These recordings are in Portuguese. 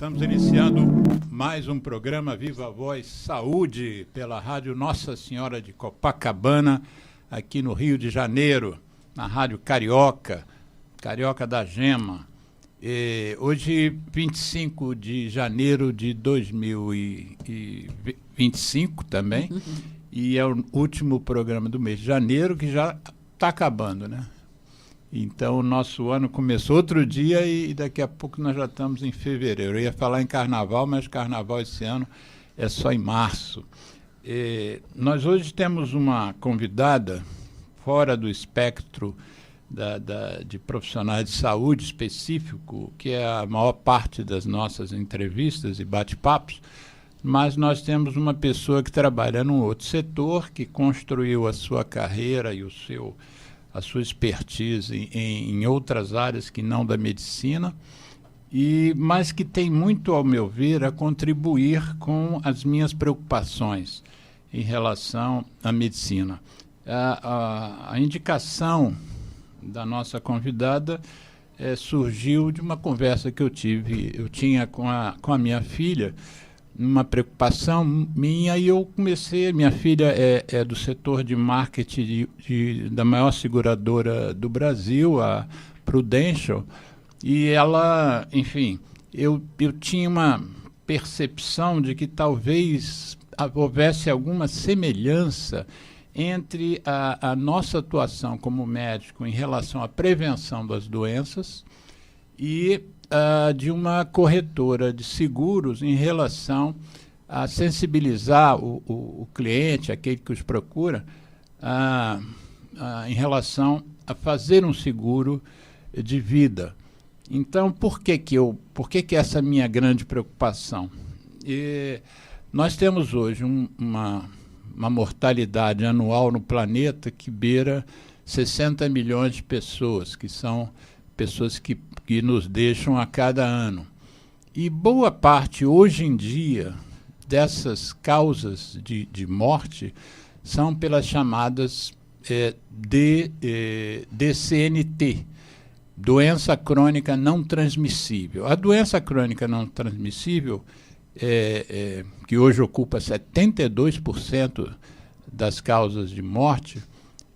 Estamos iniciando mais um programa Viva Voz Saúde pela Rádio Nossa Senhora de Copacabana, aqui no Rio de Janeiro, na Rádio Carioca, Carioca da Gema. Hoje, 25 de janeiro de 2025 também, e é o último programa do mês de janeiro, que já está acabando, né? Então, o nosso ano começou outro dia e daqui a pouco nós já estamos em fevereiro. Eu ia falar em carnaval, mas carnaval esse ano é só em março. Nós hoje temos uma convidada fora do espectro de profissionais de saúde específico, que é a maior parte das nossas entrevistas e bate-papos, mas nós temos uma pessoa que trabalha num outro setor, que construiu a sua carreira e a sua expertise em outras áreas que não da medicina, mas que tem muito, ao meu ver, a contribuir com as minhas preocupações em relação à medicina. A indicação da nossa convidada surgiu de uma conversa que eu tinha com a minha filha, uma preocupação minha, e eu comecei. Minha filha é do setor de marketing da maior seguradora do Brasil, a Prudential, e ela, enfim, eu tinha uma percepção de que talvez houvesse alguma semelhança entre a nossa atuação como médico em relação à prevenção das doenças e de uma corretora de seguros em relação a sensibilizar o cliente, aquele que os procura, em relação a fazer um seguro de vida. Então, por que essa minha grande preocupação? Nós temos hoje uma mortalidade anual no planeta que beira 60 milhões de pessoas, que são pessoas que nos deixam a cada ano. E boa parte, hoje em dia, dessas causas de morte são pelas chamadas DCNT, doença crônica não transmissível. A doença crônica não transmissível, que hoje ocupa 72% das causas de morte,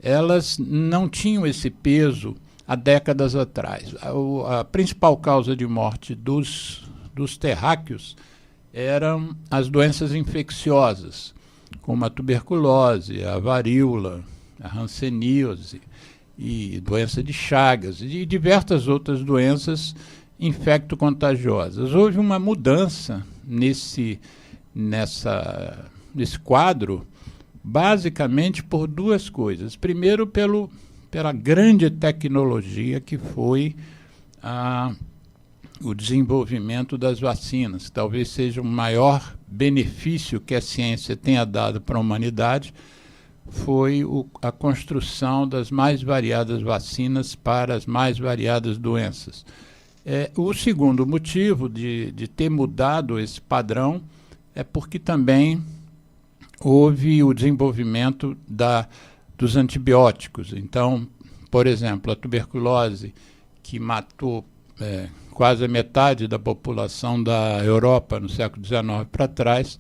elas não tinham esse peso há décadas atrás. A principal causa de morte dos terráqueos eram as doenças infecciosas, como a tuberculose, a varíola, a hanseníase, e doença de Chagas, e diversas outras doenças infecto-contagiosas. Houve uma mudança nesse quadro, basicamente por duas coisas. Primeiro, pela grande tecnologia que foi o desenvolvimento das vacinas. Talvez seja o maior benefício que a ciência tenha dado para a humanidade, foi a construção das mais variadas vacinas para as mais variadas doenças. O segundo motivo de ter mudado esse padrão é porque também houve o desenvolvimento dos antibióticos. Então, por exemplo, a tuberculose, que matou quase a metade da população da Europa no século XIX para trás,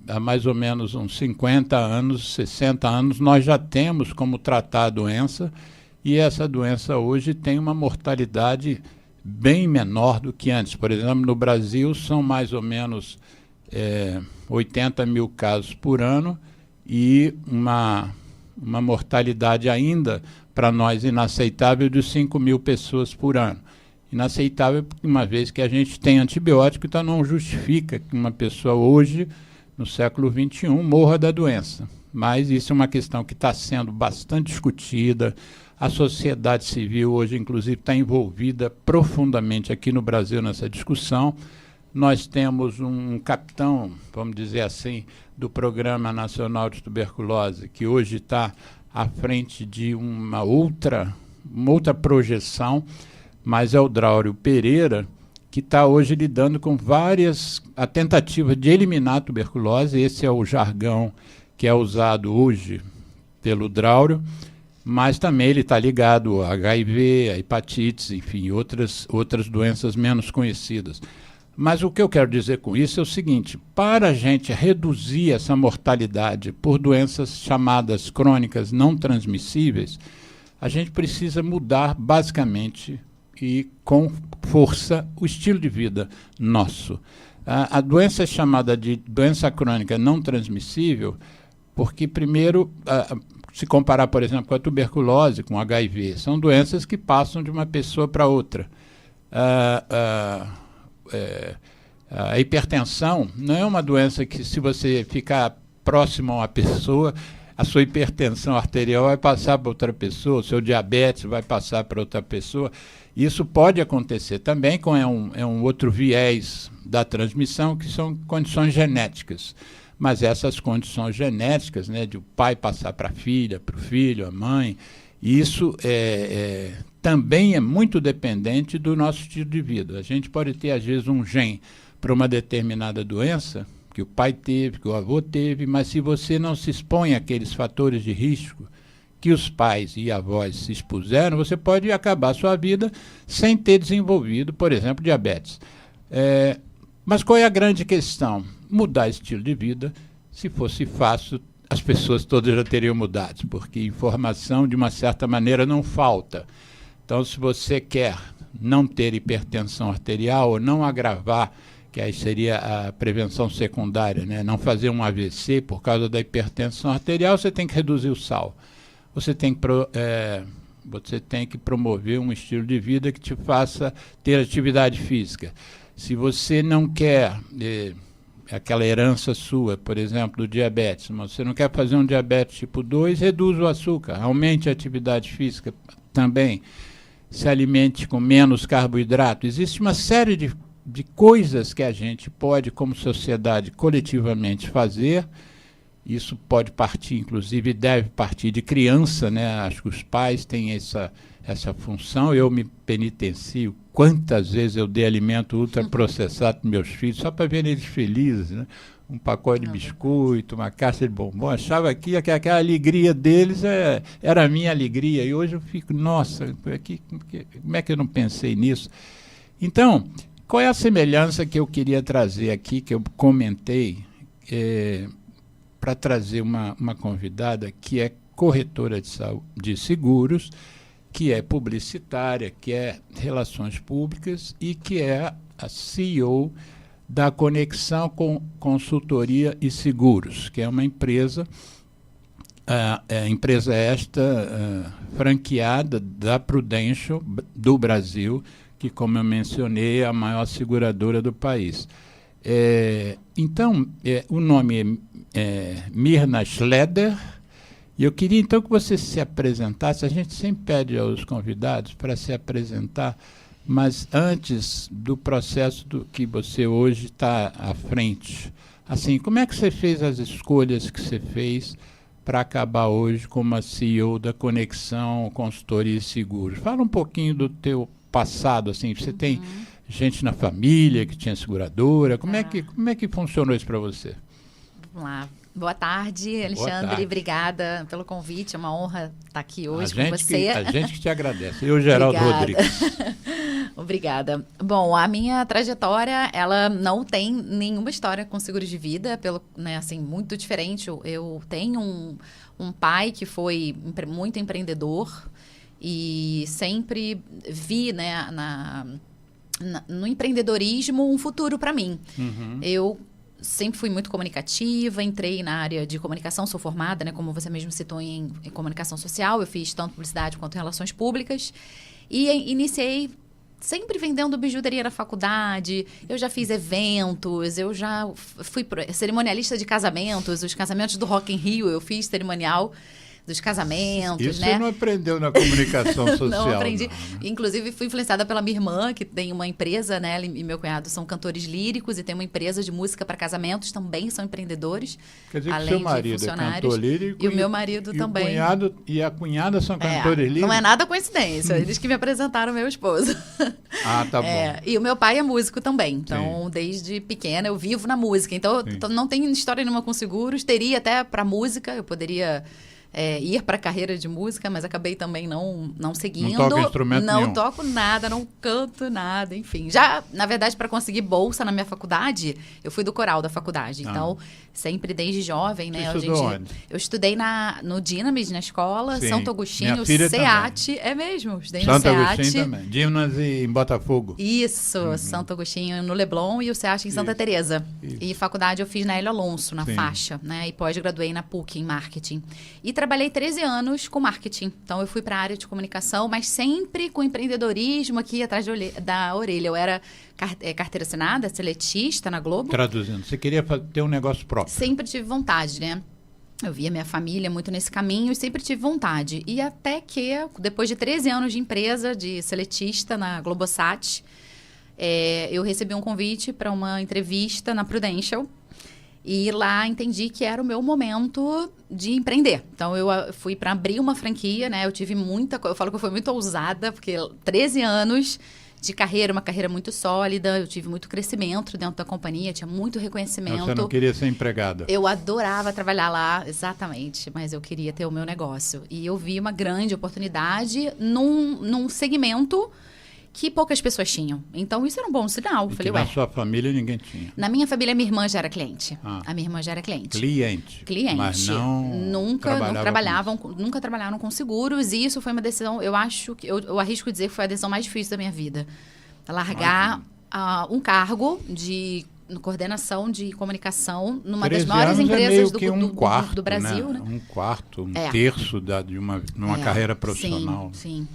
há mais ou menos uns 50 anos, 60 anos, nós já temos como tratar a doença, e essa doença hoje tem uma mortalidade bem menor do que antes. Por exemplo, no Brasil são mais ou menos 80 mil casos por ano e uma mortalidade ainda, para nós, inaceitável, de 5 mil pessoas por ano. Inaceitável, uma vez que a gente tem antibiótico, então não justifica que uma pessoa hoje, no século XXI, morra da doença. Mas isso é uma questão que está sendo bastante discutida. A sociedade civil hoje, inclusive, está envolvida profundamente aqui no Brasil nessa discussão. Nós temos um capitão, vamos dizer assim, do Programa Nacional de Tuberculose, que hoje está à frente de uma outra projeção, mas é o Draulio Pereira, que está hoje lidando com a tentativa de eliminar a tuberculose. Esse é o jargão que é usado hoje pelo Draulio, mas também ele está ligado a HIV, a hepatites, enfim, outras doenças menos conhecidas. Mas o que eu quero dizer com isso é o seguinte: para a gente reduzir essa mortalidade por doenças chamadas crônicas não transmissíveis, a gente precisa mudar basicamente e com força o estilo de vida nosso. A doença é chamada de doença crônica não transmissível porque, primeiro, se comparar, por exemplo, com a tuberculose, com HIV, são doenças que passam de uma pessoa para outra. A hipertensão não é uma doença que, se você ficar próximo a uma pessoa, a sua hipertensão arterial vai passar para outra pessoa, o seu diabetes vai passar para outra pessoa. Isso pode acontecer também com um outro viés da transmissão, que são condições genéticas. Mas essas condições genéticas, né, de o pai passar para a filha, para o filho, a mãe, isso também é muito dependente do nosso estilo de vida. A gente pode ter, às vezes, um gene para uma determinada doença, que o pai teve, que o avô teve, mas se você não se expõe àqueles fatores de risco que os pais e avós se expuseram, você pode acabar a sua vida sem ter desenvolvido, por exemplo, diabetes. Mas qual é a grande questão? Mudar estilo de vida. Se fosse fácil, as pessoas todas já teriam mudado, porque informação, de uma certa maneira, não falta. Então, se você quer não ter hipertensão arterial ou não agravar, que aí seria a prevenção secundária, né? Não fazer um AVC por causa da hipertensão arterial, você tem que reduzir o sal. Você tem que promover um estilo de vida que te faça ter atividade física. Se você não quer aquela herança sua, por exemplo, do diabetes, mas você não quer fazer um diabetes tipo 2, reduz o açúcar, aumente a atividade física também, se alimente com menos carboidrato. Existe uma série de coisas que a gente pode, como sociedade, coletivamente fazer. Isso pode partir, inclusive, deve partir de criança, né? Acho que os pais têm essa função. Eu me penitencio quantas vezes eu dei alimento ultraprocessado para meus filhos, só para ver eles felizes, né? Um pacote de biscoito, uma caixa de bombom. Achava que aquela alegria deles era a minha alegria. E hoje eu fico, nossa, como é que eu não pensei nisso? Então, qual é a semelhança que eu queria trazer aqui, que eu comentei, para trazer uma convidada que é corretora de seguros, que é publicitária, que é relações públicas e que é a CEO da Conexão com Consultoria e Seguros, que é uma empresa, empresa esta franqueada da Prudential do Brasil, que, como eu mencionei, é a maior seguradora do país. Então, o nome é Mirna Schleder, e eu queria então que você se apresentasse. A gente sempre pede aos convidados para se apresentar, mas antes do processo do que você hoje está à frente. Assim, como é que você fez as escolhas que você fez para acabar hoje como a CEO da Conexão Consultoria e Seguros? Fala um pouquinho do teu passado, assim, você tem gente na família que tinha seguradora, como é que funcionou isso para você? Vamos lá. Boa tarde, Alexandre. Boa tarde. Obrigada pelo convite. É uma honra estar aqui hoje com você. A gente que te agradece. Eu, Geraldo Rodrigues. Obrigada. Bom, a minha trajetória, ela não tem nenhuma história com seguros de vida, assim, muito diferente. Eu tenho um pai que foi muito empreendedor e sempre vi, né, no empreendedorismo um futuro para mim. Eu sempre fui muito comunicativa, entrei na área de comunicação, sou formada, né, como você mesmo citou, em comunicação social. Eu fiz tanto publicidade quanto relações públicas e iniciei sempre vendendo bijuteria na faculdade. Eu já fiz eventos, eu já fui cerimonialista de casamentos, os casamentos do Rock in Rio, eu fiz cerimonial dos casamentos, isso, né? Você não aprendeu na comunicação social. Não aprendi. Não, né? Inclusive, fui influenciada pela minha irmã, que tem uma empresa, né? Ela e meu cunhado são cantores líricos e tem uma empresa de música para casamentos, também são empreendedores. Quer dizer, além que seu marido de é cantor lírico e o meu marido também. O cunhado e a cunhada são cantores líricos? Não é nada coincidência. Eles que me apresentaram meu esposo. Ah, tá bom. E o meu pai é músico também. Então, sim, desde pequena eu vivo na música. Então, não tenho história nenhuma com seguros. Teria até para música, eu poderia ir para a carreira de música, mas acabei também não seguindo. Não toca instrumento nenhum. Não toco nada, não canto nada, enfim. Já, na verdade, para conseguir bolsa na minha faculdade, eu fui do coral da faculdade. Então, sempre desde jovem, né? Você estudou onde? Eu estudei no Dinamis, na escola, Sim. Santo Agostinho, Minha filha SEAT. É mesmo, estudei no Santo SEAT. Agostinho também. Dinamis em Botafogo. Isso, Santo Agostinho no Leblon e o SEAT em Santa Teresa. E faculdade eu fiz na Hélio Alonso, na faixa, né? E pós-graduei na PUC em marketing. E trabalhei 13 anos com marketing. Então eu fui para a área de comunicação, mas sempre com empreendedorismo aqui atrás da orelha. Eu era carteira assinada, seletista na Globo. Traduzindo, você queria ter um negócio próprio. Sempre tive vontade, né? Eu via minha família muito nesse caminho e sempre tive vontade. E até que, depois de 13 anos de empresa, de seletista na Globosat, eu recebi um convite para uma entrevista na Prudential. E lá entendi que era o meu momento de empreender. Então, eu fui para abrir uma franquia, né? Eu falo que eu fui muito ousada, porque 13 anos de carreira, uma carreira muito sólida, eu tive muito crescimento dentro da companhia, tinha muito reconhecimento. Você não queria ser empregada? Eu adorava trabalhar lá, exatamente, mas eu queria ter o meu negócio. E eu vi uma grande oportunidade num segmento que poucas pessoas tinham. Então, isso era um bom sinal. E falei, na sua família ninguém tinha? Na minha família, minha irmã já era cliente. A minha irmã já era cliente. Cliente? Mas nunca trabalharam com seguros. E isso foi uma decisão, eu arrisco dizer que foi a decisão mais difícil da minha vida. Largar um cargo de coordenação de comunicação numa das maiores empresas do Brasil. Né? Um quarto, terço de uma carreira profissional. Sim.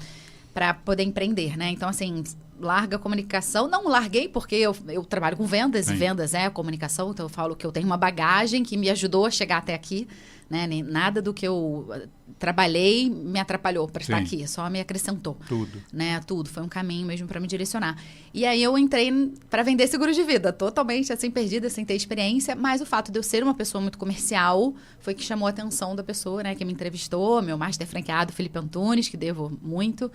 Para poder empreender, né? Então, assim, larga a comunicação. Não larguei porque eu trabalho com vendas, e vendas é comunicação, então eu falo que eu tenho uma bagagem que me ajudou a chegar até aqui, né? Nada do que eu trabalhei me atrapalhou para estar aqui, só me acrescentou. Tudo. Né? Tudo. Foi um caminho mesmo para me direcionar. E aí eu entrei para vender seguros de vida, totalmente assim, perdida, sem ter experiência, mas o fato de eu ser uma pessoa muito comercial foi que chamou a atenção da pessoa, né? Que me entrevistou, meu master franqueado, Felipe Antunes, que devo muito.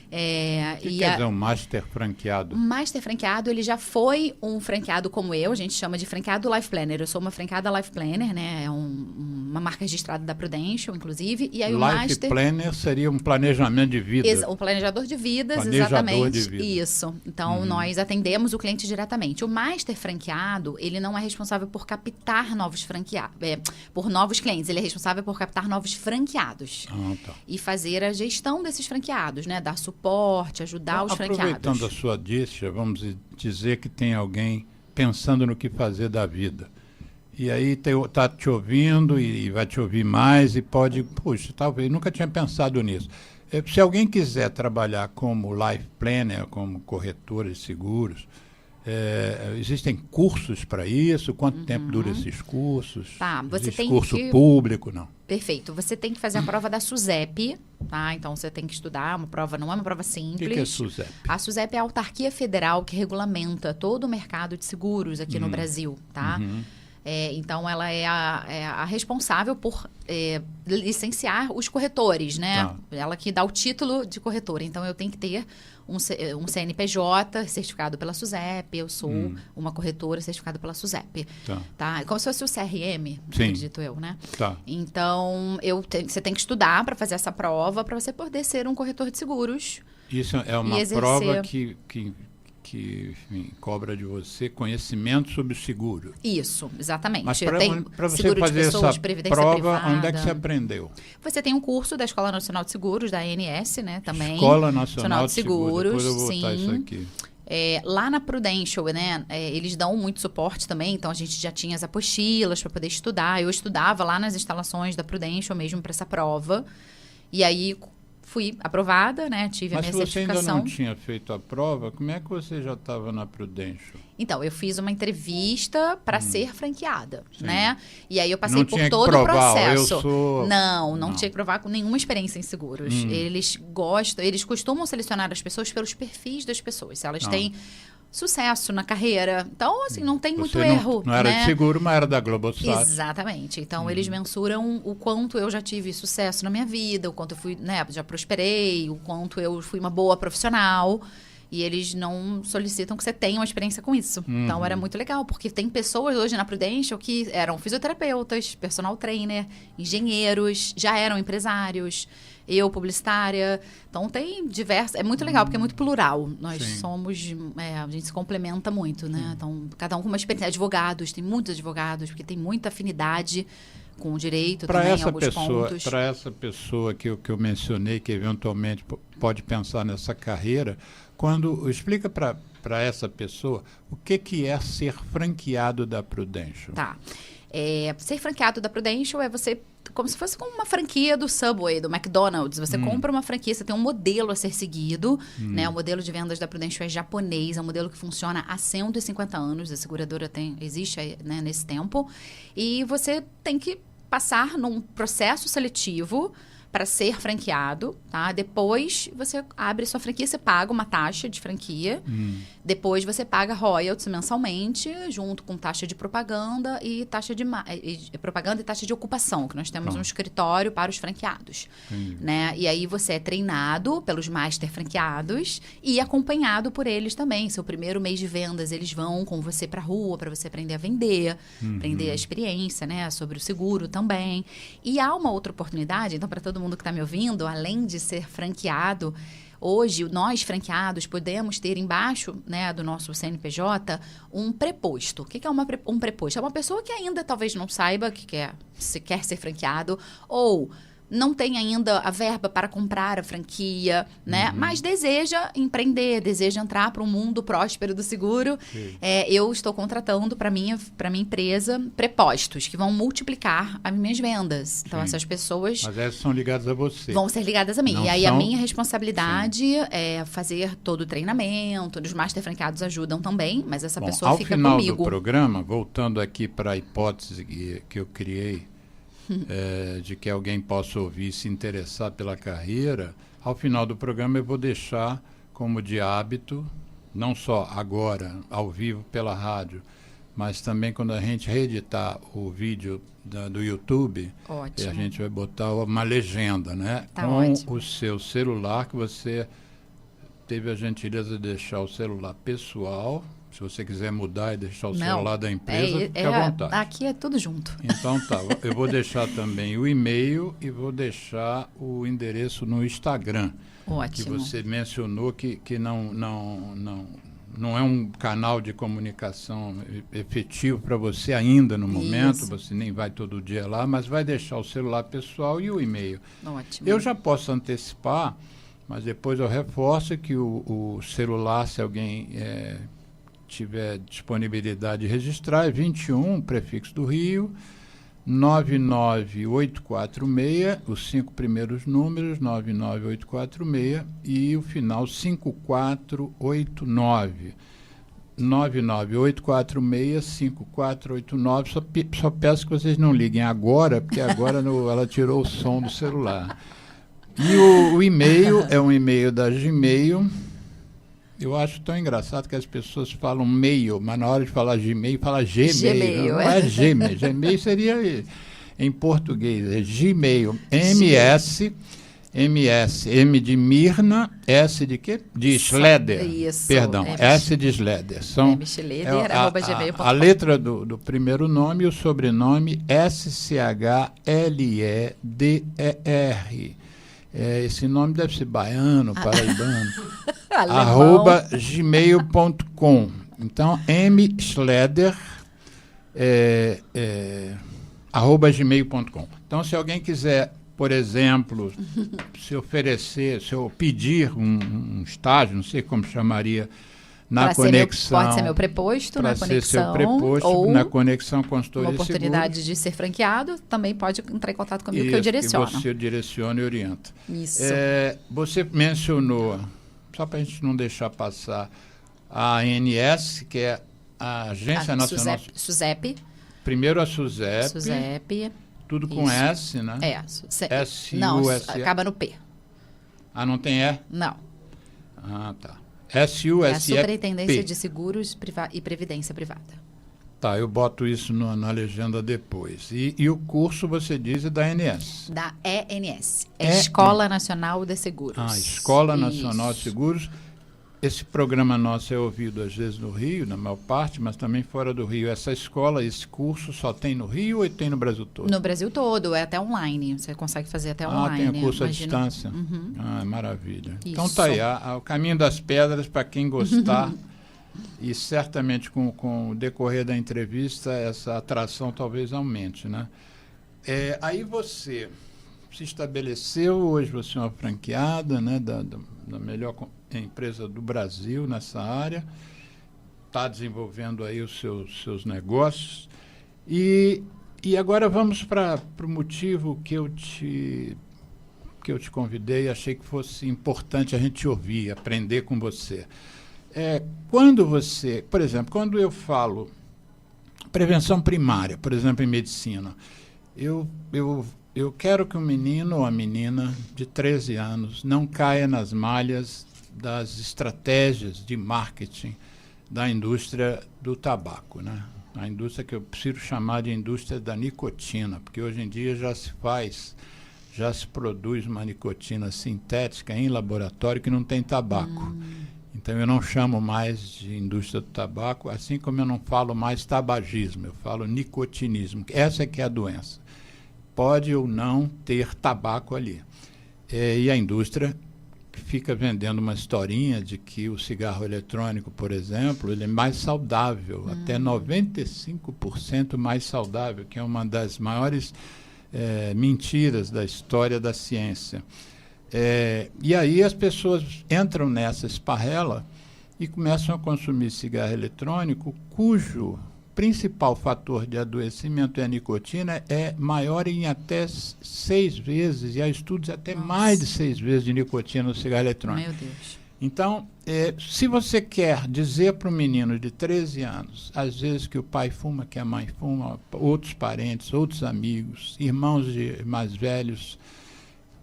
O que quer dizer um master franqueado? Um master franqueado, ele já foi um franqueado como eu, a gente chama de franqueado Life Planner. Eu sou uma franqueada Life Planner, né? É uma marca registrada da Prudential, inclusive. E aí o Life Planner seria um planejamento de vida. Um planejador de vidas, exatamente. De vida. Isso. Então, nós atendemos o cliente diretamente. O master franqueado, ele não é responsável por captar novos por novos clientes. Ele é responsável por captar novos franqueados. E fazer a gestão desses franqueados, né? Dar suporte, ajudar os franqueados. Aproveitando a sua deixa, vamos dizer que tem alguém pensando no que fazer da vida. E aí está te ouvindo e vai te ouvir mais e pode... Puxa, talvez, nunca tinha pensado nisso. Se alguém quiser trabalhar como life planner, como corretora de seguros, existem cursos para isso? Quanto tempo dura esses cursos? Existe curso público, não? Perfeito. Você tem que fazer a prova da SUSEP, tá? Então, você tem que estudar uma prova, não é uma prova simples. O que é SUSEP? A SUSEP é a autarquia federal que regulamenta todo o mercado de seguros aqui no Brasil, tá? Então, ela é a responsável por licenciar os corretores, né? Ela que dá o título de corretora. Então, eu tenho que ter um CNPJ certificado pela SUSEP. Eu sou uma corretora certificada pela SUSEP. Tá? Como se fosse o CRM, acredito eu, né? Então, você tem que estudar para fazer essa prova para você poder ser um corretor de seguros. Isso é uma prova que enfim, cobra de você conhecimento sobre o seguro. Isso, exatamente. Mas para você fazer essa prova, onde é que você aprendeu? Você tem um curso da Escola Nacional de Seguros, da ANS, né? Também. Escola Nacional de Seguros. Depois eu vou botar isso aqui. Lá na Prudential, né, eles dão muito suporte também, então a gente já tinha as apostilas para poder estudar. Eu estudava lá nas instalações da Prudential mesmo para essa prova. E aí fui aprovada, né? Tive a minha certificação. Mas você ainda não tinha feito a prova, como é que você já estava na Prudential? Então, eu fiz uma entrevista para ser franqueada, né? E aí eu passei por todo o processo. Não tinha que provar com nenhuma experiência em seguros. Eles costumam selecionar as pessoas pelos perfis das pessoas. Se elas têm sucesso na carreira. Então, assim, não tem muito erro. Não era de seguro, mas era da Globosat. Exatamente. Então, eles mensuram o quanto eu já tive sucesso na minha vida, o quanto eu fui, né, já prosperei, o quanto eu fui uma boa profissional. e eles não solicitam que você tenha uma experiência com isso. Então, era muito legal, porque tem pessoas hoje na Prudential que eram fisioterapeutas, personal trainer, engenheiros, já eram empresários, eu, publicitária. Então, tem diversas... É muito legal, porque é muito plural. Nós somos... a gente se complementa muito, né? Então, cada um com uma experiência. Advogados, tem muitos advogados, porque tem muita afinidade com o direito também, em alguns pontos. Para essa pessoa que eu mencionei, que eventualmente pode pensar nessa carreira, explica para essa pessoa o que é ser franqueado da Prudential. Tá. Ser franqueado da Prudential é você, como se fosse como uma franquia do Subway, do McDonald's. Você compra uma franquia, você tem um modelo a ser seguido, né? O modelo de vendas da Prudential é japonês, é um modelo que funciona há 150 anos, a seguradora existe, né, nesse tempo, e você tem que passar num processo seletivo para ser franqueado, tá? Depois você abre sua franquia, você paga uma taxa de franquia. Depois você paga royalties mensalmente, junto com taxa de propaganda e taxa de propaganda e taxa de ocupação, que nós temos um escritório para os franqueados, né? E aí você é treinado pelos master franqueados e acompanhado por eles também. Seu primeiro mês de vendas, eles vão com você para a rua para você aprender a vender, aprender a experiência, né, sobre o seguro também. E há uma outra oportunidade, então, para todo mundo que está me ouvindo, além de ser franqueado, hoje nós franqueados podemos ter embaixo, né, do nosso CNPJ um preposto. O que é um preposto? É uma pessoa que ainda talvez não saiba se quer ser franqueado, ou não tem ainda a verba para comprar a franquia, né? Mas deseja empreender, deseja entrar para um mundo próspero do seguro. Eu estou contratando para minha empresa prepostos que vão multiplicar as minhas vendas. Então, essas pessoas... Mas essas são ligadas a você. Vão ser ligadas a mim. Não e aí, a minha responsabilidade é fazer todo o treinamento. Os master franqueados ajudam também, mas essa pessoa fica comigo. Ao final do programa, voltando aqui para a hipótese que eu criei, de que alguém possa ouvir e se interessar pela carreira, ao final do programa eu vou deixar como de hábito, não só agora, ao vivo pela rádio, mas também quando a gente reeditar o vídeo do YouTube, a gente vai botar uma legenda, né? Com o seu celular, que você teve a gentileza de deixar o celular pessoal. Se você quiser mudar e deixar o celular da empresa, fique à vontade. Aqui é tudo junto. Então tá, eu vou deixar também o e-mail e vou deixar o endereço no Instagram. Ótimo. Que você mencionou que não é um canal de comunicação efetivo para você ainda no momento, você nem vai todo dia lá, mas vai deixar o celular pessoal e o e-mail. Ótimo. Eu já posso antecipar, mas depois eu reforço que o celular, se alguém tiver disponibilidade de registrar, é 21, prefixo do Rio, 99846, os 5 primeiros números, 99846, e o final 5489. 99846-5489. Só peço que vocês não liguem agora, porque agora ela tirou o som do celular. E o e-mail é um e-mail da Gmail. Eu acho tão engraçado que as pessoas falam mail, mas na hora de falar Gmail, fala Gmail. Não é Gmail. Gmail seria em português, é Gmail. M de Mirna, S de quê? De Schroeder. Isso. Perdão, S de Schroeder. A letra do primeiro nome e o sobrenome SCHLEDER. Esse nome deve ser baiano, paraibano. @gmail.com. Então, mschleder @gmail.com. Então, se alguém quiser, por exemplo, se oferecer, se eu pedir um estágio, não sei como chamaria, na conexão. Pode ser meu preposto na conexão. Ser seu preposto ou na conexão consultoria uma oportunidade seguros. de ser franqueado, também pode entrar em contato comigo, que eu direciono. E você direciona e orienta. Isso. Você mencionou, só para a gente não deixar passar, a ANS, que é a Agência Nacional... SUSEP. Primeiro a SUSEP. SUSEP. Tudo com S, né? S-U-S-E. Não, acaba no P. Ah, não tem E? Não. Ah, tá. SUSEP. É a Superintendência de Seguros e Previdência Privada. Tá, eu boto isso na legenda depois. E o curso, você diz, é da ANS? Da ENS. Escola Nacional de Seguros. Escola Nacional de Seguros. esse programa nosso é ouvido às vezes no Rio, na maior parte, mas também fora do Rio. Essa escola, esse curso só tem no Rio ou tem no Brasil todo? No Brasil todo, é até online. Você consegue fazer até online. Tem o curso à distância. Maravilha. Isso. Então tá aí, o caminho das pedras para quem gostar. E certamente com o decorrer da entrevista essa atração talvez aumente, né? Aí você se estabeleceu, hoje você é uma franqueada, né, da melhor empresa do Brasil nessa área, está desenvolvendo aí os seus negócios e agora vamos para o motivo que eu te convidei, achei que fosse importante a gente ouvir, aprender com você. Quando você, por exemplo, quando eu falo prevenção primária, por exemplo, em medicina, eu quero que um menino ou a menina de 13 anos não caia nas malhas das estratégias de marketing da indústria do tabaco, né? A indústria que eu prefiro chamar de indústria da nicotina, porque hoje em dia já se produz uma nicotina sintética em laboratório que não tem tabaco. Então eu não chamo mais de indústria do tabaco, assim como eu não falo mais tabagismo, eu falo nicotinismo. Essa é que é a doença. Pode ou não ter tabaco ali. E a indústria fica vendendo uma historinha de que o cigarro eletrônico, por exemplo, ele é mais saudável, até 95% mais saudável, que é uma das maiores mentiras da história da ciência. E aí as pessoas entram nessa esparrela e começam a consumir cigarro eletrônico, cujo principal fator de adoecimento é a nicotina, é maior em até 6 vezes, e há estudos até mais de 6 vezes de nicotina no cigarro eletrônico. Meu Deus. Então, se você quer dizer para um menino de 13 anos, às vezes que o pai fuma, que a mãe fuma, outros parentes, outros amigos, irmãos mais velhos,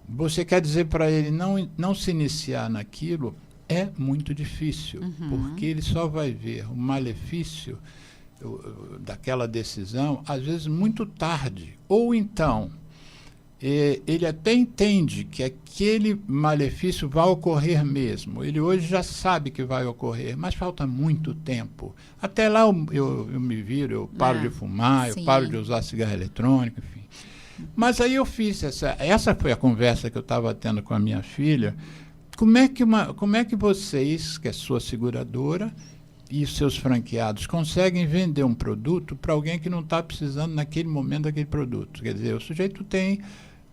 você quer dizer para ele não se iniciar naquilo, é muito difícil, porque ele só vai ver o malefício daquela decisão, às vezes muito tarde. Ou então, ele até entende que aquele malefício vai ocorrer mesmo. Ele hoje já sabe que vai ocorrer, mas falta muito tempo. Até lá eu me viro, eu paro de fumar, eu paro de usar cigarro eletrônico, enfim. Mas aí eu fiz essa foi a conversa que eu estava tendo com a minha filha. Como é que vocês, que é sua seguradora, e seus franqueados conseguem vender um produto para alguém que não está precisando naquele momento daquele produto? Quer dizer, o sujeito tem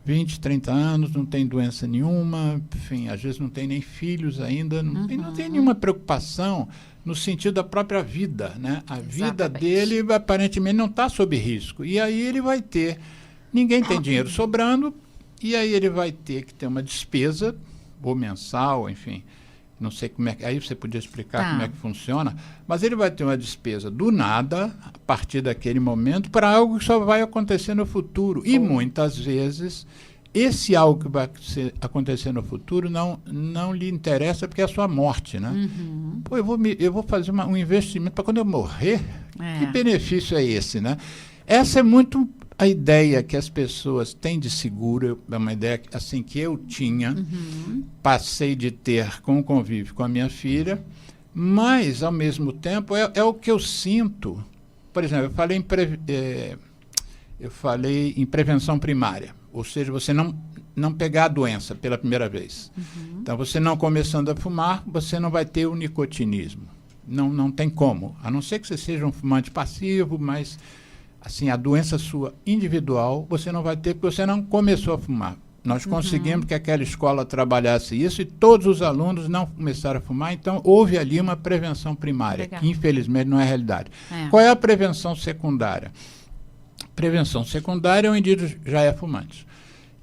20, 30 anos, não tem doença nenhuma, enfim, às vezes não tem nem filhos ainda, não tem nenhuma preocupação no sentido da própria vida, né? A vida dele aparentemente não está sob risco. E aí ele vai ter, ninguém tem dinheiro sobrando, e aí ele vai ter que ter uma despesa, ou mensal, enfim, não sei como é que... Aí você podia explicar como é que funciona, mas ele vai ter uma despesa do nada, a partir daquele momento, para algo que só vai acontecer no futuro. E muitas vezes, esse algo que vai acontecer no futuro não lhe interessa, porque é a sua morte, né? Pô, eu vou fazer um investimento para quando eu morrer, que benefício é esse, né? Essa é muito a ideia que as pessoas têm de seguro, é uma ideia assim que eu tinha, passei de ter com o convívio com a minha filha, mas, ao mesmo tempo, é o que eu sinto. Por exemplo, eu falei em prevenção primária, ou seja, você não pegar a doença pela primeira vez. Então, você não começando a fumar, você não vai ter o nicotinismo. Não tem como, a não ser que você seja um fumante passivo, mas... assim, a doença sua individual, você não vai ter, porque você não começou a fumar. Nós conseguimos que aquela escola trabalhasse isso e todos os alunos não começaram a fumar, então houve ali uma prevenção primária, que infelizmente não é a realidade. Qual é a prevenção secundária? Prevenção secundária é o indivíduo já é fumante.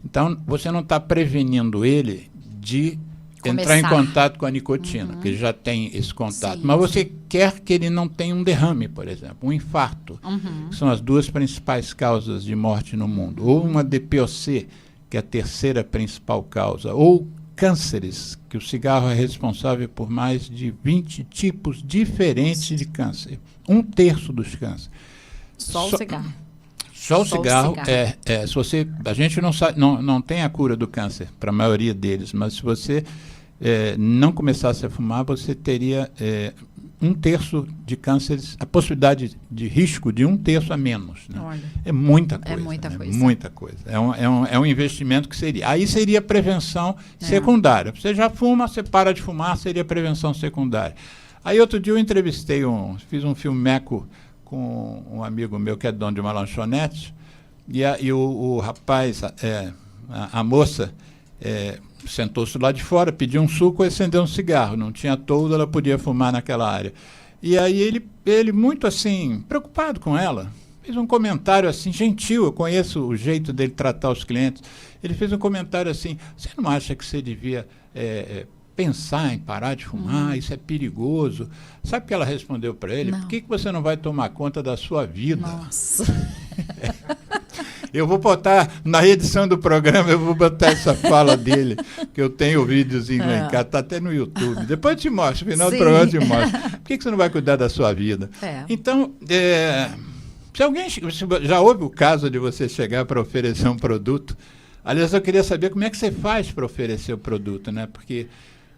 Então, você não está prevenindo ele de entrar em contato com a nicotina, porque ele já tem esse contato. Mas você quer que ele não tenha um derrame, por exemplo, um infarto, que são as duas principais causas de morte no mundo. Ou uma DPOC, que é a terceira principal causa, ou cânceres, que o cigarro é responsável por mais de 20 tipos diferentes de câncer. 1/3 dos cânceres. Só o cigarro. Só o cigarro. Se a gente não tem a cura do câncer para a maioria deles, mas se você não começasse a fumar, você teria 1/3 de cânceres, a possibilidade de risco de 1/3 a menos. Né? Olha, é muita coisa. É muita coisa. Muita coisa. É um investimento que seria. Aí seria prevenção secundária. Você já fuma, você para de fumar, seria prevenção secundária. Aí outro dia eu entrevistei, fiz um filmeco com um amigo meu que é dono de uma lanchonete, e o rapaz, a moça, sentou-se lá de fora, pediu um suco e acendeu um cigarro. Não tinha toldo, ela podia fumar naquela área. E aí ele muito assim, preocupado com ela, fez um comentário assim, gentil, eu conheço o jeito dele tratar os clientes. Ele fez um comentário assim: você não acha que você devia pensar em parar de fumar? Isso é perigoso. Sabe o que ela respondeu para ele? Não. Por que você não vai tomar conta da sua vida? Nossa. Eu vou botar, na edição do programa, eu vou botar essa fala dele, que eu tenho o videozinho lá em casa, está até no YouTube. Depois eu te mostro, no final do programa eu te mostro. Por que você não vai cuidar da sua vida? Então, se alguém já houve o caso de você chegar para oferecer um produto, aliás, eu queria saber como é que você faz para oferecer o produto, né? Porque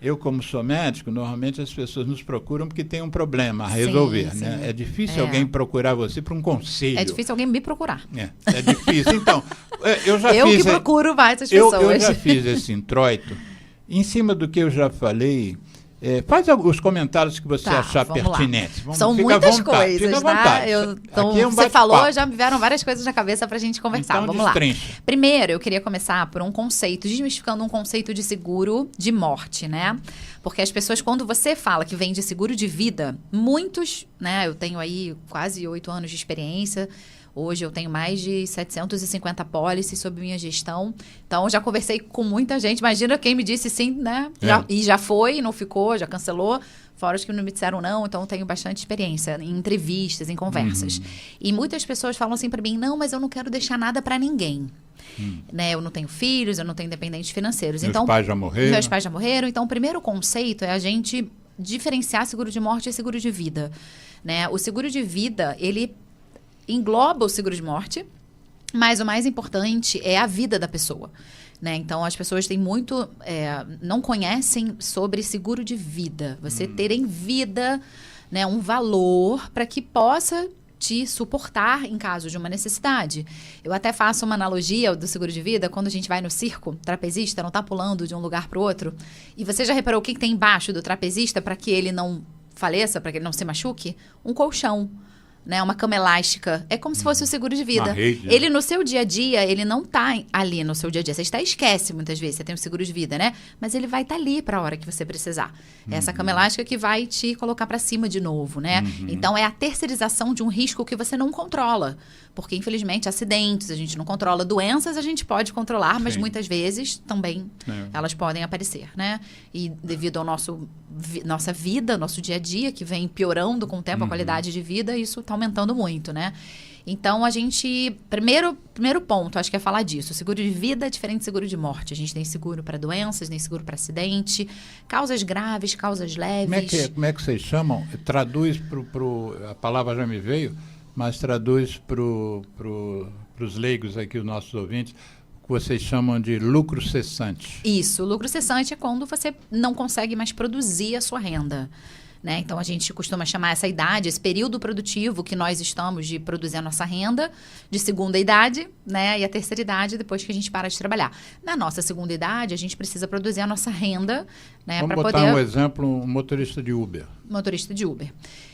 eu, como sou médico, normalmente as pessoas nos procuram porque tem um problema a resolver. Sim, né? sim. É difícil alguém procurar você para um conselho. É difícil alguém me procurar. É difícil. Então, eu que procuro várias pessoas. Eu já fiz esse introito. Em cima do que eu já falei, faz os comentários que você achar pertinentes. São muitas coisas, tá? Você falou, já me vieram várias coisas na cabeça para a gente conversar. Então, vamos lá. Primeiro, eu queria começar por um conceito, desmistificando um conceito de seguro de morte, né? Porque as pessoas, quando você fala que vem de seguro de vida, muitos, né? Eu tenho aí quase 8 anos de experiência. Hoje eu tenho mais de 750 pólices sob minha gestão. Então, já conversei com muita gente. Imagina quem me disse sim, né? Já foi, não ficou, já cancelou. Fora os que não me disseram não. Então, tenho bastante experiência em entrevistas, em conversas. E muitas pessoas falam assim para mim: não, mas eu não quero deixar nada para ninguém. Né? Eu não tenho filhos, eu não tenho dependentes financeiros. Meus pais já morreram. Meus pais já morreram. Então, o primeiro conceito é a gente diferenciar seguro de morte e seguro de vida. Né? O seguro de vida, ele engloba o seguro de morte, mas o mais importante é a vida da pessoa. Né? Então, as pessoas têm não conhecem sobre seguro de vida. Você ter em vida, né, um valor para que possa te suportar em caso de uma necessidade. Eu até faço uma analogia do seguro de vida, quando a gente vai no circo, trapezista não está pulando de um lugar para o outro, e você já reparou o que tem embaixo do trapezista para que ele não faleça, para que ele não se machuque? Um colchão. Né, uma cama elástica. É como se fosse o seguro de vida. Ele, no seu dia a dia, ele não está ali no seu dia a dia. Você esquece muitas vezes, você tem um seguro de vida, né? Mas ele vai estar ali para a hora que você precisar. É essa cama elástica que vai te colocar para cima de novo, né? Então, é a terceirização de um risco que você não controla. Porque, infelizmente, acidentes a gente não controla. Doenças a gente pode controlar, mas muitas vezes também elas podem aparecer, né? E devido ao nossa vida, nosso dia a dia, que vem piorando com o tempo, a qualidade de vida, isso está aumentando muito, né? Então, a gente... Primeiro ponto, acho que é falar disso. Seguro de vida é diferente de seguro de morte. A gente tem seguro para doenças, tem seguro para acidente, causas graves, causas leves. Como é que vocês chamam? Traduz a palavra já me veio, mas traduz para os leigos aqui, os nossos ouvintes, que vocês chamam de lucro cessante. Isso, o lucro cessante é quando você não consegue mais produzir a sua renda. Né? Então, a gente costuma chamar essa idade, esse período produtivo que nós estamos de produzir a nossa renda, de segunda idade, né? E a terceira idade, depois que a gente para de trabalhar. Na nossa segunda idade, a gente precisa produzir a nossa renda, né? Vamos botar um exemplo, um motorista de Uber. Motorista de Uber.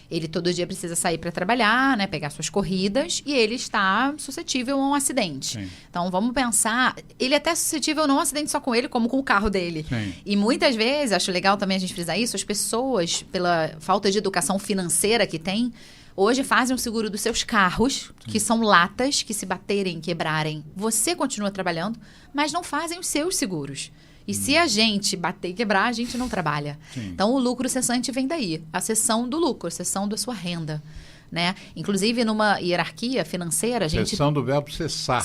Ele todo dia precisa sair para trabalhar, né, pegar suas corridas, e ele está suscetível a um acidente. Sim. Então, vamos pensar... Ele é até suscetível não a um acidente só com ele, como com o carro dele. Sim. E muitas vezes, acho legal também a gente frisar isso, as pessoas, pela falta de educação financeira que tem, hoje fazem o seguro dos seus carros, que são latas, que se baterem, quebrarem, você continua trabalhando, mas não fazem os seus seguros. E se a gente bater e quebrar, a gente não trabalha. Sim. Então, o lucro cessante vem daí. A cessão do lucro, a cessão da sua renda. Né? Inclusive, numa hierarquia financeira, a gente... Cessão do verbo cessar.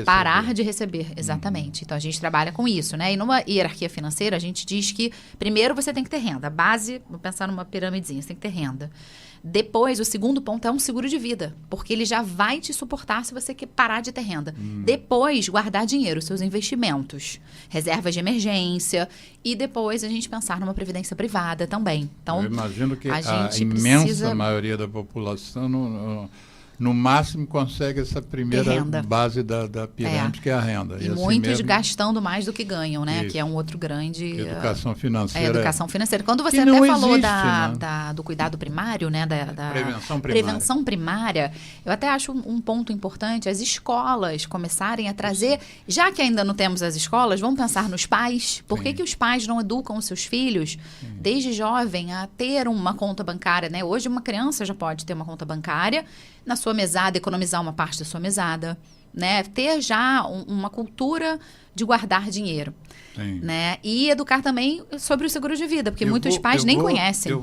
Parar de receber. Exatamente. Então, a gente trabalha com isso. Né? E numa hierarquia financeira, a gente diz que, primeiro, você tem que ter renda. A base, vou pensar numa piramidezinha, você tem que ter renda. Depois, o segundo ponto é um seguro de vida, porque ele já vai te suportar se você quer parar de ter renda. Depois, guardar dinheiro, seus investimentos, reservas de emergência, e depois a gente pensar numa previdência privada também. Então, eu imagino que a gente imensa maioria da população no máximo consegue essa primeira base da pirâmide, que é a renda. E muitos assim gastando mais do que ganham, né? Isso. Que é um outro grande... Educação financeira. Educação financeira. Quando você até falou do cuidado primário, né? Da prevenção primária, eu até acho um ponto importante, as escolas começarem a trazer, já que ainda não temos as escolas, vamos pensar nos pais. Por que os pais não educam os seus filhos, desde jovem, a ter uma conta bancária, né? Hoje uma criança já pode ter uma conta bancária, na sua mesada, economizar uma parte da sua mesada, né? Ter já uma cultura de guardar dinheiro, né? E educar também sobre o seguro de vida, porque muitos pais nem conhecem. Eu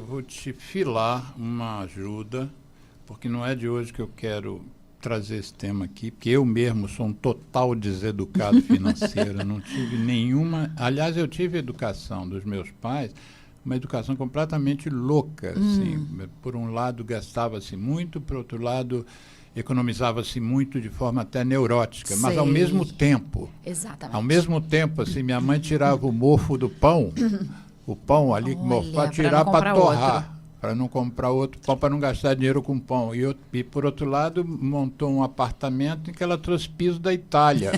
vou te filar uma ajuda, porque não é de hoje que eu quero trazer esse tema aqui, porque eu mesmo sou um total deseducado financeiro, não tive nenhuma... Aliás, eu tive educação dos meus pais, uma educação completamente louca, assim. Por um lado gastava-se muito, por outro lado economizava-se muito de forma até neurótica, mas ao mesmo tempo, assim, minha mãe tirava o mofo do pão, o pão ali que mofava, tirar para torrar, para não comprar outro pão, para não gastar dinheiro com pão. E por outro lado montou um apartamento em que ela trouxe piso da Itália.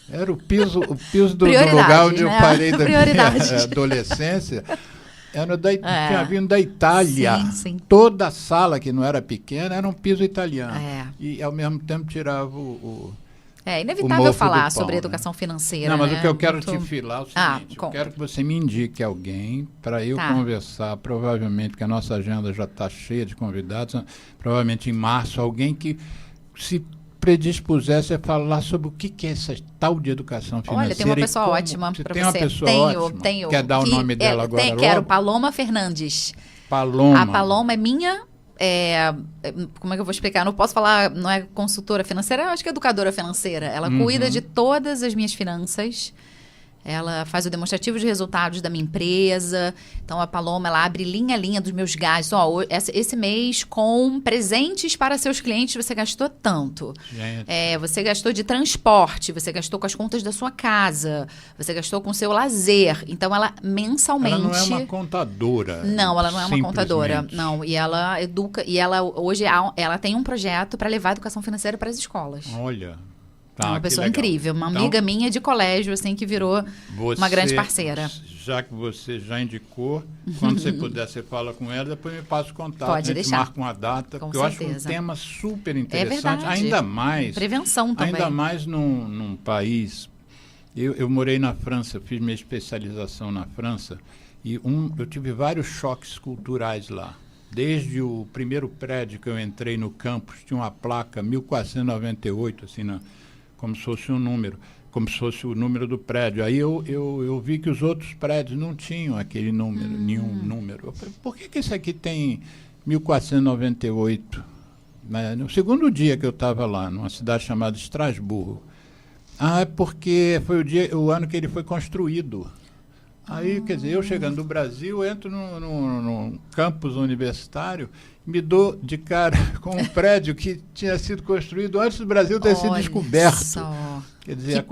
Era o piso do lugar onde eu parei da minha adolescência. Tinha vindo da Itália. Sim. Toda a sala, que não era pequena, era um piso italiano. E, ao mesmo tempo, tirava É inevitável falar sobre educação financeira. Não, mas o que eu quero te filar é o seguinte. Eu quero que você me indique alguém para eu conversar, provavelmente, porque a nossa agenda já está cheia de convidados, provavelmente em março, alguém que se predispusesse a falar sobre o que é essa tal de educação financeira. Olha, tem uma pessoa ótima para você. Tem uma pessoa ótima? Tenho. Quer dar o nome dela agora? Quero, Paloma Fernandes. Paloma. A Paloma é minha... como é que eu vou explicar? Eu não posso falar, não é consultora financeira, eu acho que é educadora financeira. Ela cuida de todas as minhas finanças. Ela faz o demonstrativo de resultados da minha empresa. Então, a Paloma, ela abre linha a linha dos meus gastos. Esse mês, com presentes para seus clientes, você gastou tanto. Você gastou de transporte, você gastou com as contas da sua casa, você gastou com o seu lazer. Então, ela mensalmente... Ela não é uma contadora. Não, ela não é uma contadora. Não, e ela educa... E ela, hoje, ela tem um projeto para levar a educação financeira para as escolas. Olha... uma pessoa incrível, uma amiga minha de colégio, assim, que virou uma grande parceira. Já que você já indicou, quando você puder, você fala com ela, depois me passa o contato. Pode deixar. Marca uma data, porque eu acho um tema super interessante. Ainda mais... Prevenção também. Ainda mais num país... Eu morei na França, fiz minha especialização na França, e eu tive vários choques culturais lá. Desde o primeiro prédio que eu entrei no campus, tinha uma placa 1498, assim, como se fosse um número, como se fosse o número do prédio. Aí eu vi que os outros prédios não tinham aquele número, nenhum número. Eu falei, por que esse aqui tem 1498? No segundo dia que eu estava lá, numa cidade chamada Estrasburgo. É porque foi o ano que ele foi construído. Aí, quer dizer, eu chegando do Brasil, entro num campus universitário, me dou de cara com um prédio que tinha sido construído antes do Brasil ter sido descoberto. Só. Quer dizer,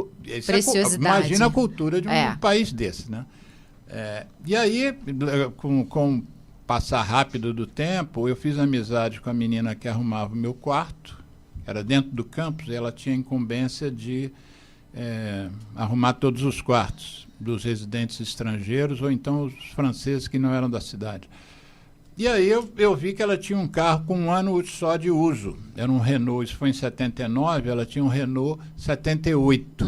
preciosidade. Imagina a cultura de um país desse, né? E aí, com o passar rápido do tempo, eu fiz amizade com a menina que arrumava o meu quarto, era dentro do campus, e ela tinha a incumbência de arrumar todos os quartos dos residentes estrangeiros ou então os franceses que não eram da cidade. E aí eu vi que ela tinha um carro com 1 ano só de uso. Era um Renault, isso foi em 79, ela tinha um Renault 78.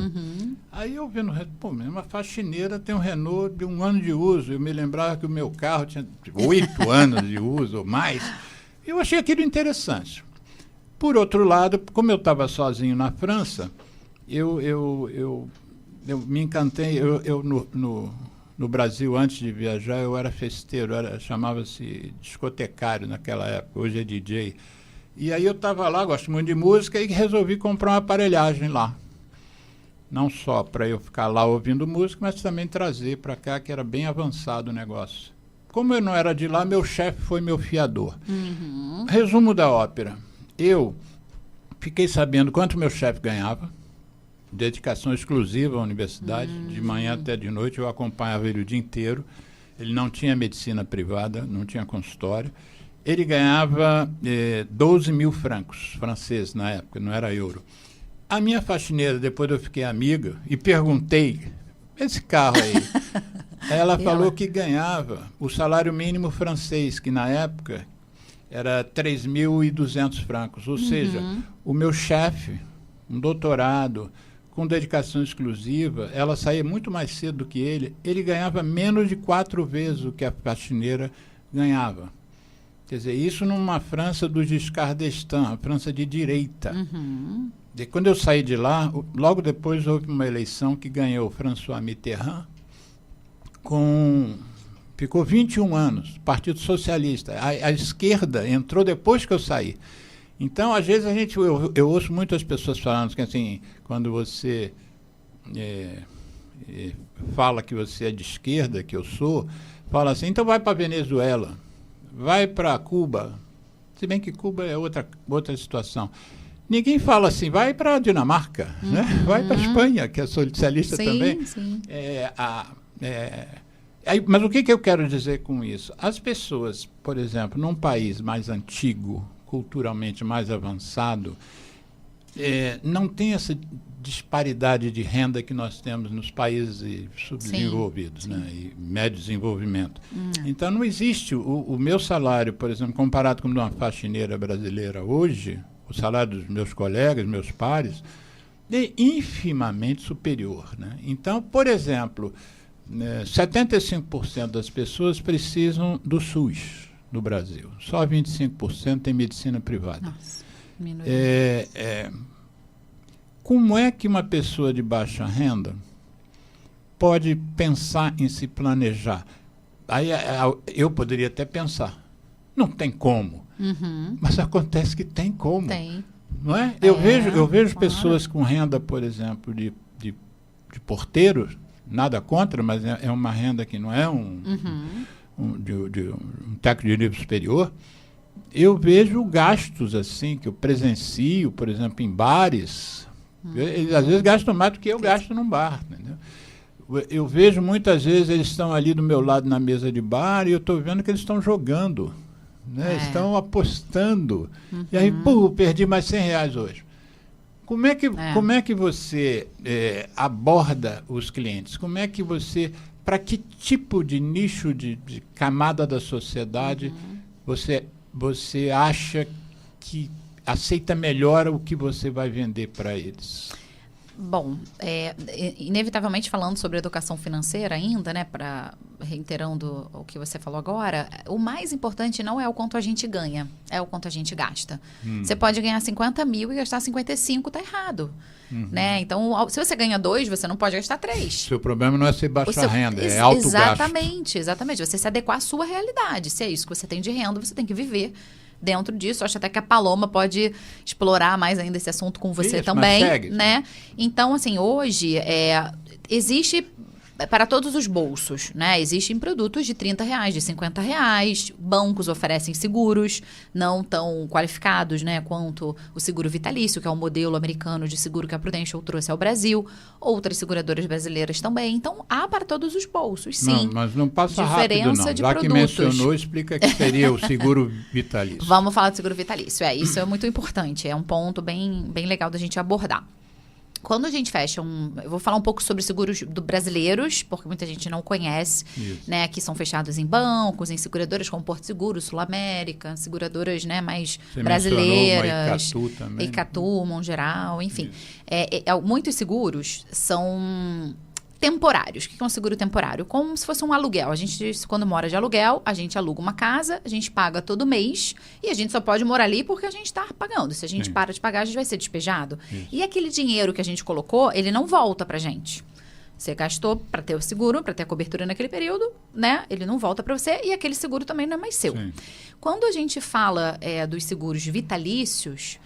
Aí eu vendo, uma faxineira tem um Renault de 1 ano de uso. Eu me lembrava que o meu carro tinha 8 anos de uso ou mais. Eu achei aquilo interessante. Por outro lado, como eu estava sozinho na França, eu me encantei. No Brasil, antes de viajar, eu era festeiro, chamava-se discotecário naquela época, hoje é DJ. E aí eu estava lá, gosto muito de música, e resolvi comprar uma aparelhagem lá. Não só para eu ficar lá ouvindo música, mas também trazer para cá, que era bem avançado o negócio. Como eu não era de lá, meu chefe foi meu fiador. Resumo da ópera. Eu fiquei sabendo quanto meu chefe ganhava, dedicação exclusiva à universidade, de manhã até de noite, eu acompanhava ele o dia inteiro. Ele não tinha medicina privada, não tinha consultório. Ele ganhava 12 mil francos franceses na época, não era euro. A minha faxineira, depois eu fiquei amiga e perguntei, esse carro aí, ela falou que ganhava o salário mínimo francês, que na época era 3.200 francos. Ou seja, o meu chefe, um doutorado, com dedicação exclusiva, ela saía muito mais cedo do que ele ganhava menos de 4 vezes o que a faxineira ganhava. Quer dizer, isso numa França do Giscard d'Estaing, a França de direita. E quando eu saí de lá, logo depois houve uma eleição que ganhou François Mitterrand, ficou 21 anos, Partido Socialista. A esquerda entrou depois que eu saí. Então, às vezes, eu ouço muitas pessoas falando que, assim, quando você fala que você é de esquerda, que eu sou, fala assim, então vai para a Venezuela, vai para Cuba, se bem que Cuba é outra situação. Ninguém fala assim, vai para a Dinamarca, né? Vai para a Espanha, que é socialista também. Sim. Mas o que eu quero dizer com isso? As pessoas, por exemplo, num país mais antigo, culturalmente mais avançado, não tem essa disparidade de renda que nós temos nos países subdesenvolvidos, né, e médio desenvolvimento. Então, não existe o meu salário, por exemplo, comparado com uma faxineira brasileira hoje, o salário dos meus colegas, meus pares, é infimamente superior, né? Então, por exemplo, 75% das pessoas precisam do SUS no Brasil. Só 25% tem medicina privada. Nossa, como é que uma pessoa de baixa renda pode pensar em se planejar? Aí eu poderia até pensar, não tem como. Mas acontece que tem como. Tem. Não é? Eu vejo pessoas com renda, por exemplo, de porteiros, nada contra, mas é uma renda que não é um técnico de nível superior. Eu vejo gastos assim, que eu presencio, por exemplo, em bares. Eles às vezes gastam mais do que eu gasto num bar. Entendeu? Eu vejo muitas vezes eles estão ali do meu lado na mesa de bar e eu estou vendo que eles estão jogando. Né? Estão apostando. E aí, perdi mais R$100 hoje. Como é que você aborda os clientes? Como é que você, para que tipo de nicho de camada da sociedade você acha que aceita melhor o que você vai vender para eles? Bom, inevitavelmente falando sobre educação financeira ainda, né, reiterando o que você falou agora, o mais importante não é o quanto a gente ganha, é o quanto a gente gasta. Você pode ganhar 50 mil e gastar 55, tá errado. Né? Então, se você ganha 2, você não pode gastar 3. Seu problema não é ser baixa renda, é alto gasto. Exatamente. Você se adequar à sua realidade. Se é isso que você tem de renda, você tem que viver dentro disso. Acho até que a Paloma pode explorar mais ainda esse assunto com você também, né? Então, assim, hoje existe para todos os bolsos, né? Existem produtos de R$30, de R$50. Bancos oferecem seguros não tão qualificados, né, quanto o seguro vitalício, que é o modelo americano de seguro que a Prudential trouxe ao Brasil. Outras seguradoras brasileiras também. Então, há para todos os bolsos, sim. Não, mas não passa rápido, não. Já produtos. Que mencionou, explica que seria o seguro vitalício. Vamos falar de seguro vitalício. Isso é muito importante. É um ponto bem legal da gente abordar. Quando a gente fecha eu vou falar um pouco sobre seguros brasileiros, porque muita gente não conhece, né? Que são fechados em bancos, em seguradoras como Porto Seguro, Sul América, seguradoras, né, mais brasileiras. Icatu também. Icatu, Mongeral, enfim. Muitos seguros são temporários. O que é um seguro temporário? Como se fosse um aluguel. A gente, quando mora de aluguel, a gente aluga uma casa, a gente paga todo mês e a gente só pode morar ali porque a gente está pagando. Se a gente para de pagar, a gente vai ser despejado. E aquele dinheiro que a gente colocou, ele não volta pra gente. Você gastou para ter o seguro, para ter a cobertura naquele período, né? Ele não volta para você e aquele seguro também não é mais seu. Quando a gente fala dos seguros vitalícios,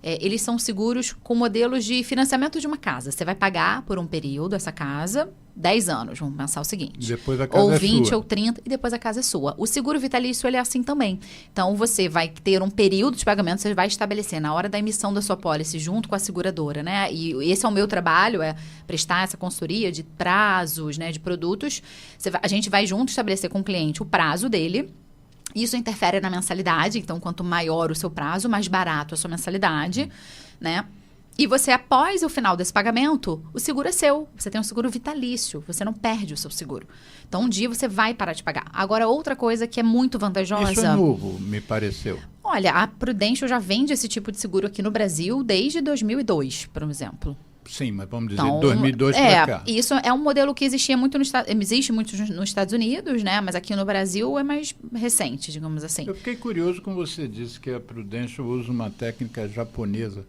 eles são seguros com modelos de financiamento de uma casa. Você vai pagar por um período essa casa, 10 anos, vamos pensar o seguinte. Depois a casa ou é 20 sua. ou 30 e depois a casa é sua. O seguro vitalício ele é assim também. Então você vai ter um período de pagamento, você vai estabelecer na hora da emissão da sua pólice junto com a seguradora, né? E esse é o meu trabalho, é prestar essa consultoria de prazos, né, de produtos. A gente vai junto estabelecer com o cliente o prazo dele. Isso interfere na mensalidade, então quanto maior o seu prazo, mais barato a sua mensalidade, né? E você, após o final desse pagamento, o seguro é seu. Você tem um seguro vitalício. Você não perde o seu seguro. Então, um dia você vai parar de pagar. Agora, outra coisa que é muito vantajosa... Isso é novo, me pareceu. Olha, a Prudential já vende esse tipo de seguro aqui no Brasil desde 2002, por exemplo. Sim, mas vamos dizer, Então, 2002 para cá. Isso é um modelo que existia muito existe muito nos Estados Unidos, né? Mas aqui no Brasil é mais recente, digamos assim. Eu fiquei curioso com você disse que a Prudential usa uma técnica japonesa.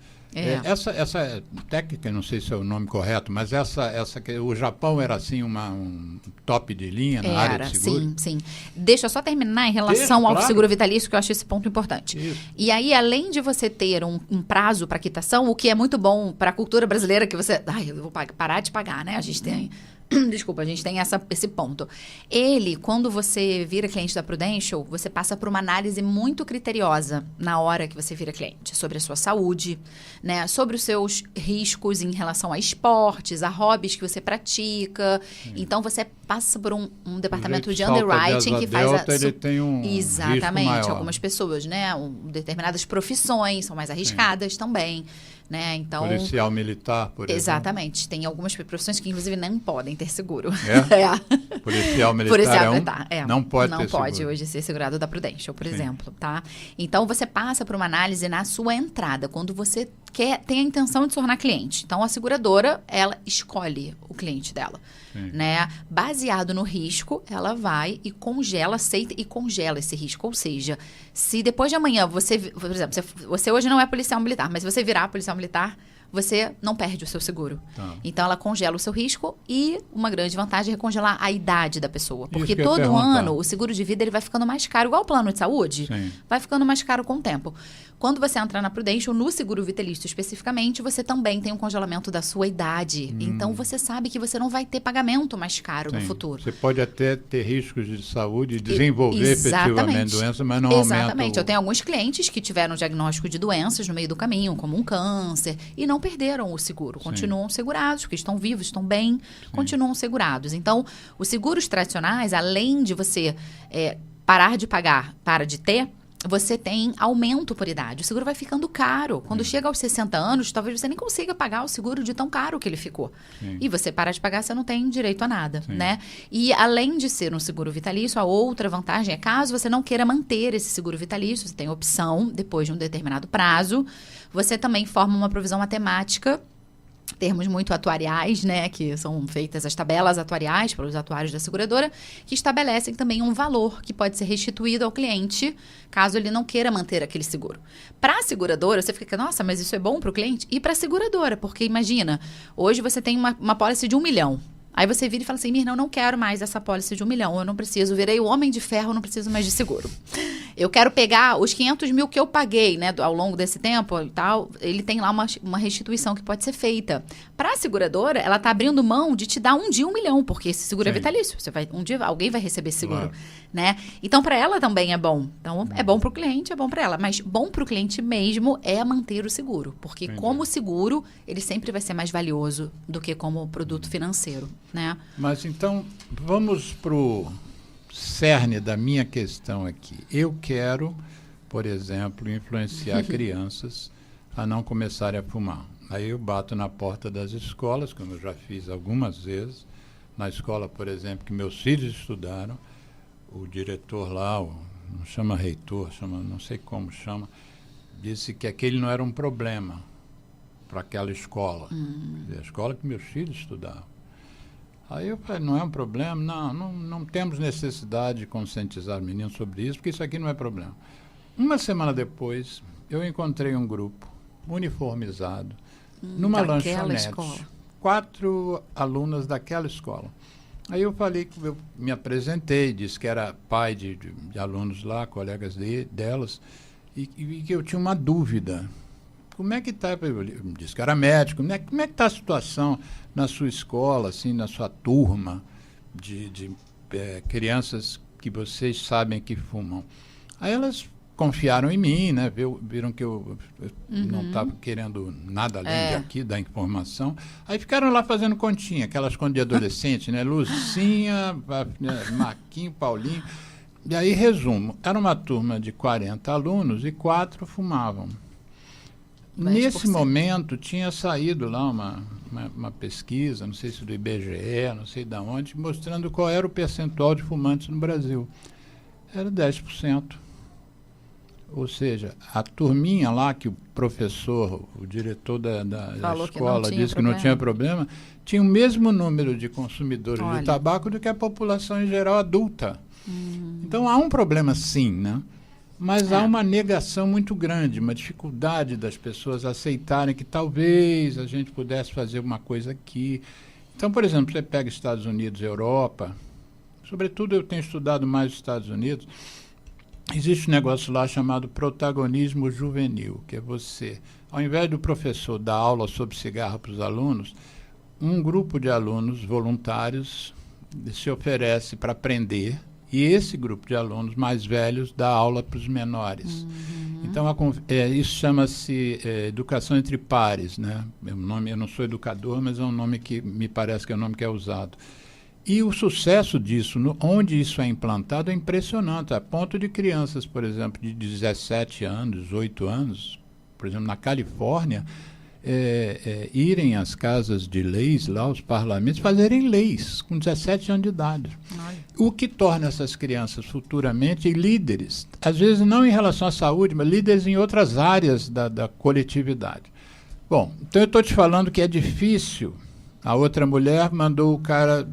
Essa técnica, não sei se é o nome correto, mas essa que o Japão era assim um top de linha na área de seguro? Sim. Deixa eu só terminar em relação ao seguro vitalício, que eu acho esse ponto importante. Isso. E aí, além de você ter um prazo para quitação, o que é muito bom para a cultura brasileira, que você... Ai, eu vou parar de pagar, né? A gente tem... Desculpa, a gente tem esse ponto. Quando você vira cliente da Prudential, você passa por uma análise muito criteriosa na hora que você vira cliente, sobre a sua saúde, né? Sobre os seus riscos em relação a esportes, a hobbies que você pratica. Então, você passa por um departamento de underwriting que faz ele tem um exatamente, risco maior. Algumas pessoas, né? Determinadas profissões são mais arriscadas também. Né? Então, policial militar, por exemplo. Exatamente. Tem algumas profissões que, inclusive, nem podem ter seguro. Policial militar não pode ter seguro. Não pode hoje ser segurado da Prudential, por exemplo. Tá? Então, você passa por uma análise na sua entrada, quando você tem a intenção de se tornar cliente. Então, a seguradora, ela escolhe o cliente dela. Né? Baseado no risco, ela vai e aceita e congela esse risco. Ou seja, se depois de amanhã você, por exemplo, você hoje não é policial militar, mas se você virar policial militar, você não perde o seu seguro. Tá. Então, ela congela o seu risco e uma grande vantagem é congelar a idade da pessoa. Porque todo ano o seguro de vida ele vai ficando mais caro, igual o plano de saúde, vai ficando mais caro com o tempo. Quando você entrar na Prudential, no seguro vitalício especificamente, você também tem um congelamento da sua idade. Então, você sabe que você não vai ter pagamento mais caro no futuro. Você pode até ter riscos de saúde e desenvolver efetivamente doença, mas não aumenta. Exatamente. Eu tenho alguns clientes que tiveram diagnóstico de doenças no meio do caminho, como um câncer, e não perderam o seguro. Continuam segurados, porque estão vivos, estão bem, continuam segurados. Então, os seguros tradicionais, além de você parar de pagar, para de ter, você tem aumento por idade. O seguro vai ficando caro. Quando chega aos 60 anos, talvez você nem consiga pagar o seguro de tão caro que ele ficou. E você para de pagar, você não tem direito a nada, né? E além de ser um seguro vitalício, a outra vantagem é, caso você não queira manter esse seguro vitalício, você tem opção, depois de um determinado prazo, você também forma uma provisão matemática, termos muito atuariais, né, que são feitas as tabelas atuariais para os atuários da seguradora, que estabelecem também um valor que pode ser restituído ao cliente, caso ele não queira manter aquele seguro. Para a seguradora, você fica, nossa, mas isso é bom para o cliente? E para a seguradora, porque imagina, hoje você tem uma pólice de 1 milhão. Aí você vira e fala assim, Mirna, eu não quero mais essa pólice de 1 milhão, eu não preciso, virei o homem de ferro, eu não preciso mais de seguro. Eu quero pegar os 500 mil que eu paguei, né, ao longo desse tempo e tal, ele tem lá uma restituição que pode ser feita. Para a seguradora, ela está abrindo mão de te dar um dia 1 milhão, porque esse seguro é vitalício. Um dia alguém vai receber esse seguro, né? Então, para ela também é bom. Então, é bom para o cliente, é bom para ela. Mas bom para o cliente mesmo é manter o seguro, porque como seguro, ele sempre vai ser mais valioso do que como produto financeiro, né? Mas então, vamos para o cerne da minha questão aqui. Eu quero, por exemplo, influenciar crianças a não começarem a fumar. Aí eu bato na porta das escolas, como eu já fiz algumas vezes. Na escola, por exemplo, que meus filhos estudaram, o diretor lá, não chama reitor, não sei como chama, disse que aquele não era um problema para aquela escola. A escola que meus filhos estudavam. Aí eu falei, não é um problema? Não temos necessidade de conscientizar meninos sobre isso, porque isso aqui não é problema. Uma semana depois, eu encontrei um grupo uniformizado numa lanchonete. 4 alunas daquela escola. Aí eu falei que eu me apresentei, disse que era pai de alunos lá, colegas delas, e que eu tinha uma dúvida. como é que está, disse que era médico, como é que está a situação na sua escola, assim, na sua turma de crianças que vocês sabem que fumam? Aí elas confiaram em mim, né? Viram que eu não estava querendo nada além aqui da informação. Aí ficaram lá fazendo continha, aquelas contas de adolescente, né? Lucinha, Marquinho, Paulinho. E aí, resumo, era uma turma de 40 alunos e 4 fumavam. 10%. Nesse momento, tinha saído lá uma pesquisa, não sei se do IBGE, não sei de onde, mostrando qual era o percentual de fumantes no Brasil. Era 10%. Ou seja, a turminha lá que o professor, o diretor da escola disse que não tinha problema, tinha o mesmo número de consumidores de tabaco do que a população em geral adulta. Então há um problema sim, né? Mas há uma negação muito grande, uma dificuldade das pessoas aceitarem que talvez a gente pudesse fazer uma coisa aqui. Então, por exemplo, você pega Estados Unidos, Europa, sobretudo eu tenho estudado mais os Estados Unidos. Existe um negócio lá chamado protagonismo juvenil, que é você, ao invés do professor dar aula sobre cigarro para os alunos, um grupo de alunos voluntários se oferece para aprender, e esse grupo de alunos mais velhos dá aula para os menores. Então, isso chama-se educação entre pares, né? Eu não sou educador, mas é um nome que me parece que é o nome que é usado. E o sucesso disso, onde isso é implantado, é impressionante, a ponto de crianças, por exemplo, de 17 anos, 18 anos, por exemplo, na Califórnia, irem às casas de leis, lá, os parlamentos, fazerem leis com 17 anos de idade. O que torna essas crianças futuramente líderes, às vezes não em relação à saúde, mas líderes em outras áreas da coletividade. Bom, então eu estou te falando que é difícil. A outra mulher mandou o cara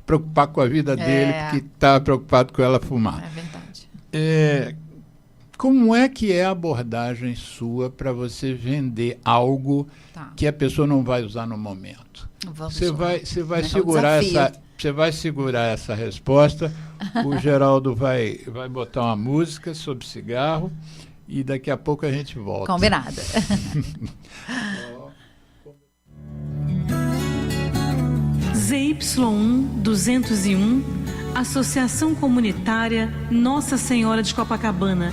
preocupar com a vida dele, porque estava preocupado com ela fumar. É verdade. Como é que é a abordagem sua para você vender algo que a pessoa não vai usar no momento? Você vai segurar essa resposta. O Geraldo vai botar uma música sobre cigarro e daqui a pouco a gente volta. Combinado. ZY1 201, Associação Comunitária Nossa Senhora de Copacabana,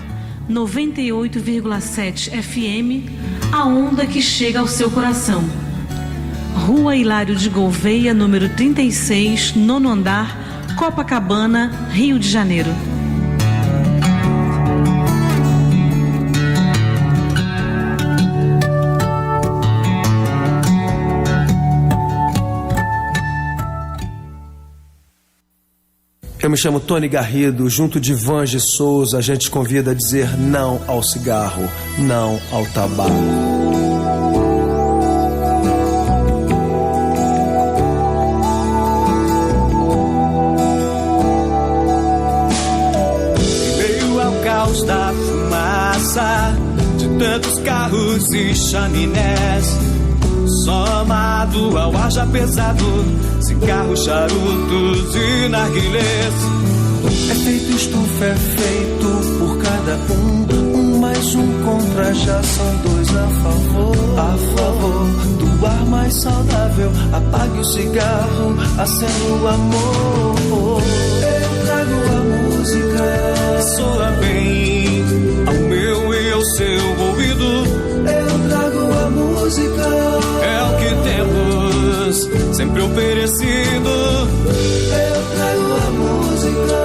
98,7 FM, a onda que chega ao seu coração. Rua Hilário de Gouveia, número 36, 9º andar, Copacabana, Rio de Janeiro. Eu me chamo Tony Garrido, junto de Vange Souza, a gente convida a dizer não ao cigarro, não ao tabaco. Em meio ao caos da fumaça, de tantos carros e chaminés, somado ao ar já pesado, cigarros, charutos e narguilés. É feito estufa, é feito por cada um mais um contra, já são 2 a favor do ar mais saudável. Apague o cigarro, acenda o amor. Eu trago a música, soa bem ao meu e ao seu ouvido. Eu trago a música, é o que temos sempre oferecido. Eu trago a música,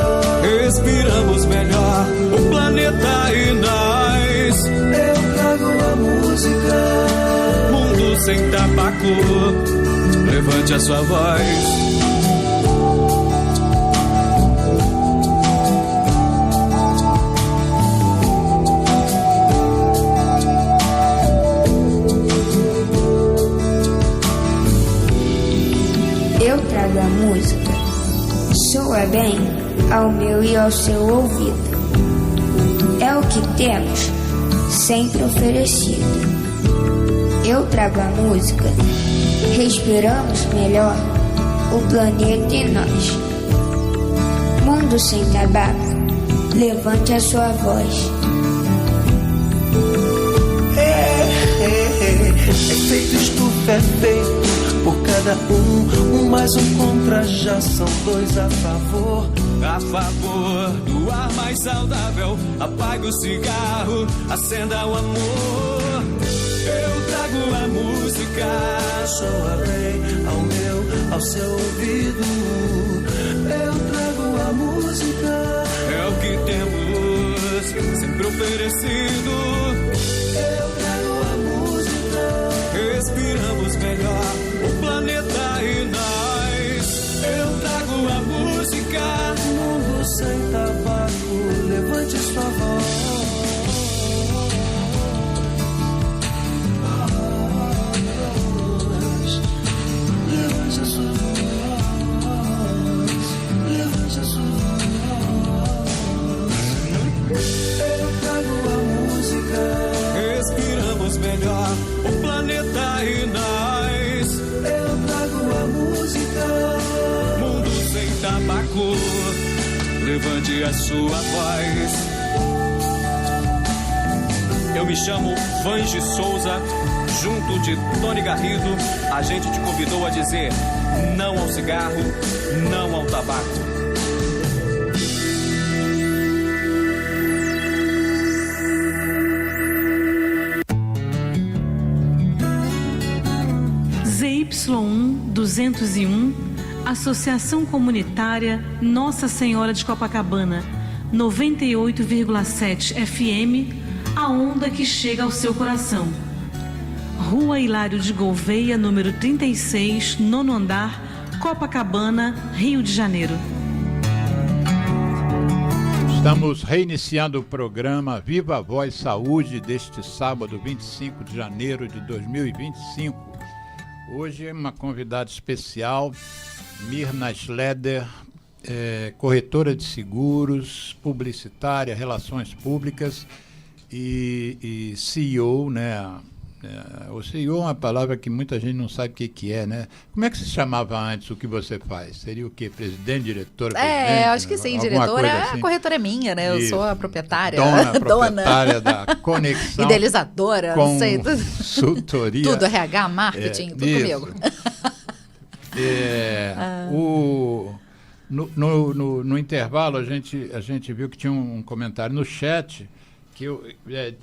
respiramos melhor o planeta e nós. Eu trago a música, mundo sem tabaco, levante a sua voz. Eu trago a música, soa bem ao meu e ao seu ouvido. É o que temos sempre oferecido. Eu trago a música, respiramos melhor o planeta e nós. Mundo sem tabaco, levante a sua voz. Feito estufa é feito por cada um mais um contra, já são dois a favor. A favor do ar mais saudável, apague o cigarro, acenda o amor. Eu trago a música, Soa bem ao meu, ao seu ouvido. Eu trago a música, é o que temos sempre oferecido. eu trago a música. Respiramos melhor o planeta e nós. Eu trago a música. Mundo sem tabaco, levante sua voz. Levante a sua voz. Levante a sua voz. Eu trago a música. Respiramos melhor o planeta e nós. Eu trago a música. Mundo sem tabaco, levante a sua voz. Eu me chamo Vange Souza, junto de Tony Garrido, a gente te convidou a dizer não ao cigarro, não ao tabaco. ZY1 201, Associação Comunitária Nossa Senhora de Copacabana, 98,7 FM, a onda que chega ao seu coração. Rua Hilário de Gouveia, número 36, nono andar, Copacabana, Rio de Janeiro. Estamos reiniciando o programa Viva a Voz Saúde deste sábado, 25 de janeiro de 2025. Hoje é uma convidada especial, Mirna Schleder, corretora de seguros, publicitária, relações públicas e CEO, né? O CEO é uma palavra que muita gente não sabe o que é, né? Como é que se chamava antes o que você faz? Seria o quê? Presidente, diretora? Presidente, acho que sim, diretora. Assim? A corretora é minha, né? Eu sou a proprietária. Proprietária da Conexão. Idealizadora, não sei. Consultoria. Tudo, RH, marketing, tudo isso. comigo. No intervalo, a gente viu que tinha um comentário no chat.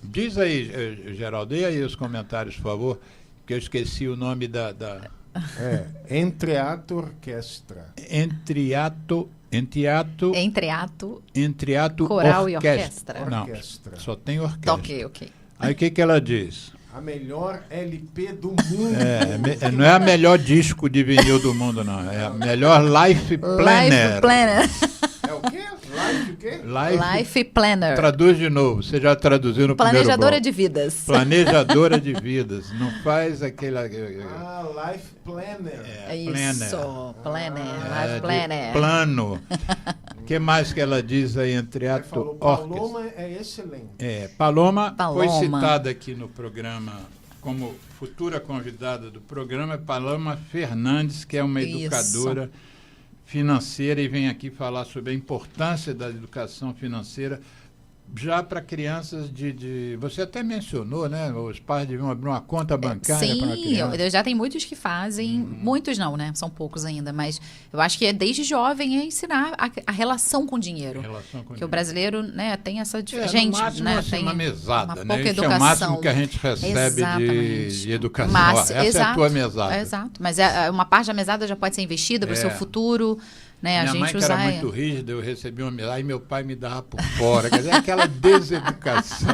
Diz aí, Geraldo, dê aí os comentários, por favor, que eu esqueci o nome da... Entreato Orquestra. Entreato Coral orquestra. E orquestra. Não, só tem orquestra. Ok. Aí o que ela diz? A melhor LP do mundo. Não é a melhor disco de vinil do mundo, não. É a melhor Life Planner. Life Planner. É o quê? Life o quê? Life Planner. Traduz de novo, você já traduziu no primeiro bloco. Planejadora de vidas. Planejadora de vidas. Não faz aquela... Life Planner. Isso, Planner. Life Planner. Plano. O que mais que ela diz aí, Entreato Orquestra? Paloma é excelente. Paloma foi citada aqui no programa como futura convidada do programa, Paloma Fernandes, que é uma educadora financeira e vem aqui falar sobre a importância da educação financeira já para crianças Você até mencionou, né? Os pais deviam abrir uma conta bancária para a criança. Sim, já tem muitos que fazem, muitos não, né? São poucos ainda, mas eu acho que desde jovem é ensinar a relação com o dinheiro. O brasileiro, né, tem essa gente, no máximo, né, assim, tem uma mesada, uma né? pouca Isso educação. É o máximo que a gente recebe de educação. Essa é a tua mesada. Exato, mas uma parte da mesada já pode ser investida para o seu futuro. Né? Minha mãe, que era muito rígida, eu recebi uma mesada e meu pai me dava por fora. Quer dizer, aquela deseducação.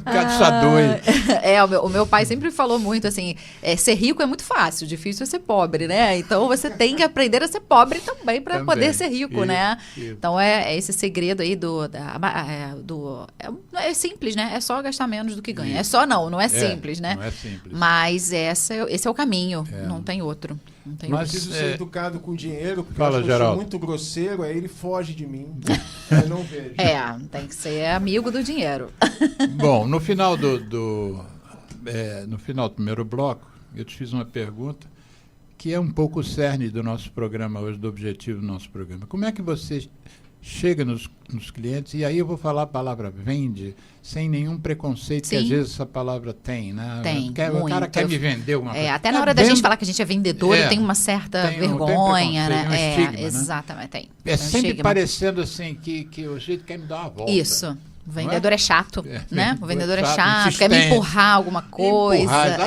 Caixa dois. O meu pai sempre falou muito assim, ser rico é muito fácil, difícil é ser pobre, né? Então você tem que aprender a ser pobre também para poder ser rico, né? Então é esse segredo aí é simples, né? É só gastar menos do que ganha. Não é simples, né? Não é simples. Mas esse é o caminho, não tem outro. Mas preciso ser educado com dinheiro, porque eu sou muito grosseiro, aí ele foge de mim. Eu não vejo. Tem que ser amigo do dinheiro. Bom, no final no final do primeiro bloco, eu te fiz uma pergunta que é um pouco o cerne do nosso programa hoje, do objetivo do nosso programa. Como é que você chega nos clientes, e aí eu vou falar a palavra vende sem nenhum preconceito que às vezes essa palavra tem, né? Tem, O cara quer me vender alguma coisa. Até na hora da gente falar que a gente é vendedor, tem uma certa vergonha, tem um estigma, exatamente, tem. É sempre parecendo assim que o jeito quer me dar uma volta. Isso. O vendedor é chato, né? O vendedor é chato, insistente, quer me empurrar alguma coisa.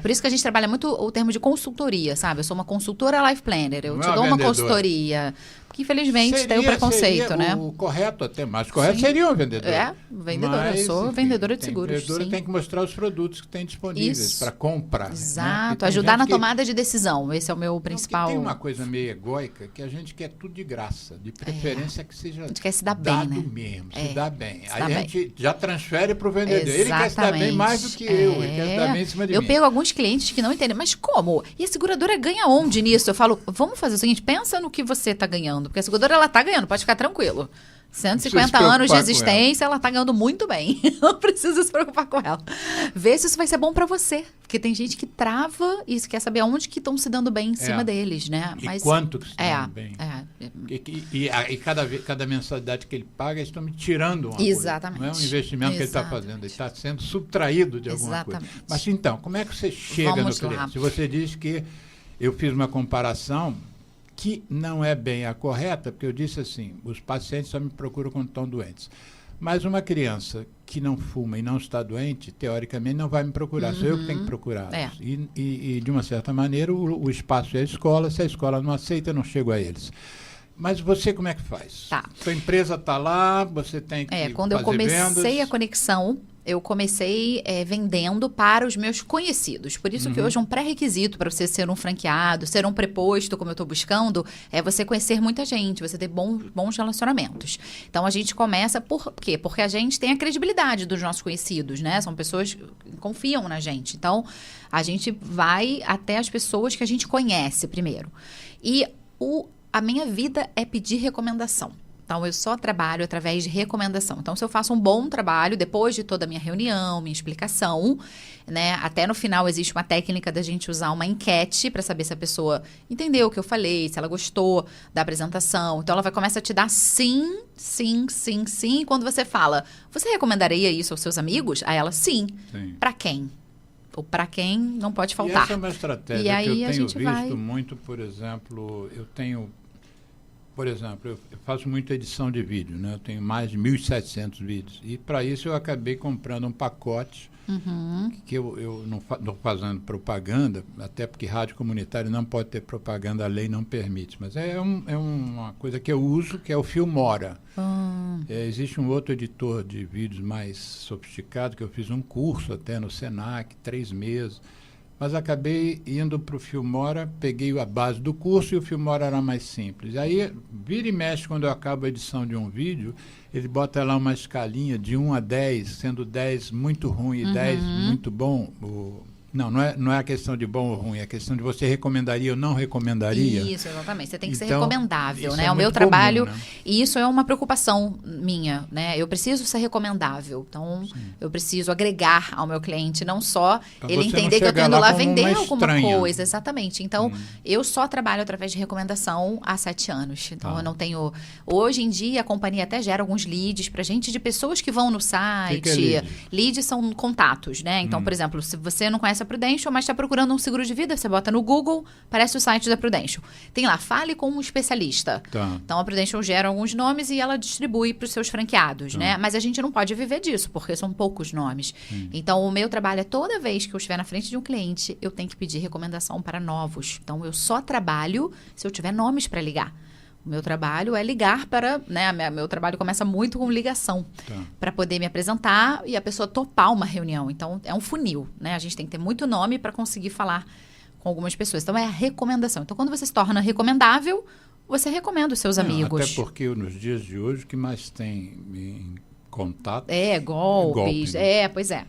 Por isso que a gente trabalha muito o termo de consultoria, sabe? Eu sou uma consultora life planner, eu te dou uma consultoria. Porque, infelizmente, tem o preconceito, né? O correto até, mais correto seria um vendedor. Vendedora. Eu sou vendedora de seguros. Vendedora tem que mostrar os produtos que tem disponíveis para comprar. Exato, né? Ajudar na tomada de decisão. Esse é o meu principal. Tem uma coisa meio egóica que a gente quer tudo de graça, de preferência que seja a gente quer se dar bem, dado né? mesmo, se dá bem. Se Aí dá a bem. gente já transfere para o vendedor. Ele quer se dar bem mais do que eu, ele quer se dar bem em cima de mim. Eu pego alguns clientes que não entendem, mas como? E a seguradora ganha onde nisso? Eu falo, vamos fazer o seguinte, pensa no que você está ganhando, porque a seguradora ela está ganhando, pode ficar tranquilo. 150 anos de existência, ela está ganhando muito bem. Não precisa se preocupar com ela. Vê se isso vai ser bom para você. Porque tem gente que trava e quer saber aonde que estão se dando bem em cima deles, né? E quanto que se dando bem. E cada mensalidade que ele paga, eles estão me tirando uma coisa. Não é um investimento que ele está fazendo. Ele está sendo subtraído de alguma coisa. Mas então, como é que você chega no cliente? Se você diz que eu fiz uma comparação que não é bem a correta, porque eu disse assim, os pacientes só me procuram quando estão doentes. Mas uma criança que não fuma e não está doente, teoricamente, não vai me procurar. Sou eu que tenho que procurar. E de uma certa maneira, o espaço é a escola. Se a escola não aceita, eu não chego a eles. Mas você como é que faz? Sua empresa está lá, você tem que quando eu comecei vendas. A conexão, eu comecei vendendo para os meus conhecidos. Por isso que hoje um pré-requisito para você ser um franqueado, ser um preposto, como eu estou buscando, é você conhecer muita gente, você ter bons relacionamentos. Então, a gente começa por quê? Porque a gente tem a credibilidade dos nossos conhecidos, né? São pessoas que confiam na gente. Então, a gente vai até as pessoas que a gente conhece primeiro. E a minha vida é pedir recomendação. Então, eu só trabalho através de recomendação. Então, se eu faço um bom trabalho, depois de toda a minha reunião, minha explicação, né? Até no final existe uma técnica da gente usar uma enquete para saber se a pessoa entendeu o que eu falei, se ela gostou da apresentação. Então, ela vai começar a te dar sim. E quando você fala, você recomendaria isso aos seus amigos? Aí ela, sim. Para quem? Ou para quem não pode faltar. E essa é uma estratégia que eu tenho visto muito, por exemplo, Por exemplo, eu faço muita edição de vídeo, né? Eu tenho mais de 1.700 vídeos. E para isso eu acabei comprando um pacote que eu não estou fazendo propaganda, até porque rádio comunitária não pode ter propaganda, a lei não permite. Mas é uma coisa que eu uso, que é o Filmora. Existe um outro editor de vídeos mais sofisticado, que eu fiz um curso até no Senac, 3 meses. Mas acabei indo para o Filmora, peguei a base do curso e o Filmora era mais simples. Aí, vira e mexe, quando eu acabo a edição de um vídeo, ele bota lá uma escalinha de 1 a 10, sendo 10 muito ruim e 10 muito bom. Não é a questão de bom ou ruim, é a questão de você recomendaria ou não recomendaria. Isso, exatamente. Você tem que ser recomendável, né? É o meu trabalho, comum, né? E isso é uma preocupação minha, né? Eu preciso ser recomendável. Então, eu preciso agregar ao meu cliente, não só então, ele entender que eu estou indo lá vender alguma coisa. Exatamente. Então, eu só trabalho através de recomendação há 7 anos. Então, eu não tenho... Hoje em dia, a companhia até gera alguns leads pra gente de pessoas que vão no site. Que é lead? Leads são contatos, né? Então, por exemplo, se você não conhece a Prudential, mas está procurando um seguro de vida, você bota no Google, aparece o site da Prudential. Tem lá, fale com um especialista. Então, a Prudential gera alguns nomes e ela distribui para os seus franqueados, né? Mas a gente não pode viver disso, porque são poucos nomes. Então, o meu trabalho é toda vez que eu estiver na frente de um cliente, eu tenho que pedir recomendação para novos. Então, eu só trabalho se eu tiver nomes para ligar. O meu trabalho é ligar para... né? Meu trabalho começa muito com ligação. Para poder me apresentar e a pessoa topar uma reunião. Então, é um funil, né? A gente tem que ter muito nome para conseguir falar com algumas pessoas. Então, é a recomendação. Então, quando você se torna recomendável, você recomenda os seus amigos. Até porque nos dias de hoje, o que mais tem em contato... golpes. Né? Pois é.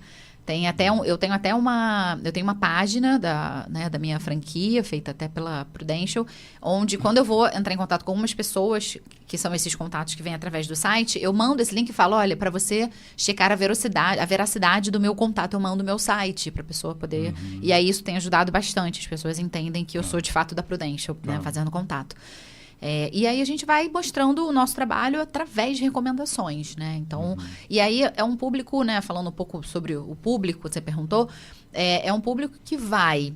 Eu tenho uma página da minha franquia, feita até pela Prudential, onde quando eu vou entrar em contato com umas pessoas, que são esses contatos que vêm através do site, eu mando esse link e falo, olha, para você checar a veracidade do meu contato, eu mando o meu site, para a pessoa poder... E aí isso tem ajudado bastante, as pessoas entendem que eu sou de fato da Prudential, né, fazendo contato. E aí a gente vai mostrando o nosso trabalho através de recomendações, né? Então, e aí é um público, né? Falando um pouco sobre o público, você perguntou, é um público que vai...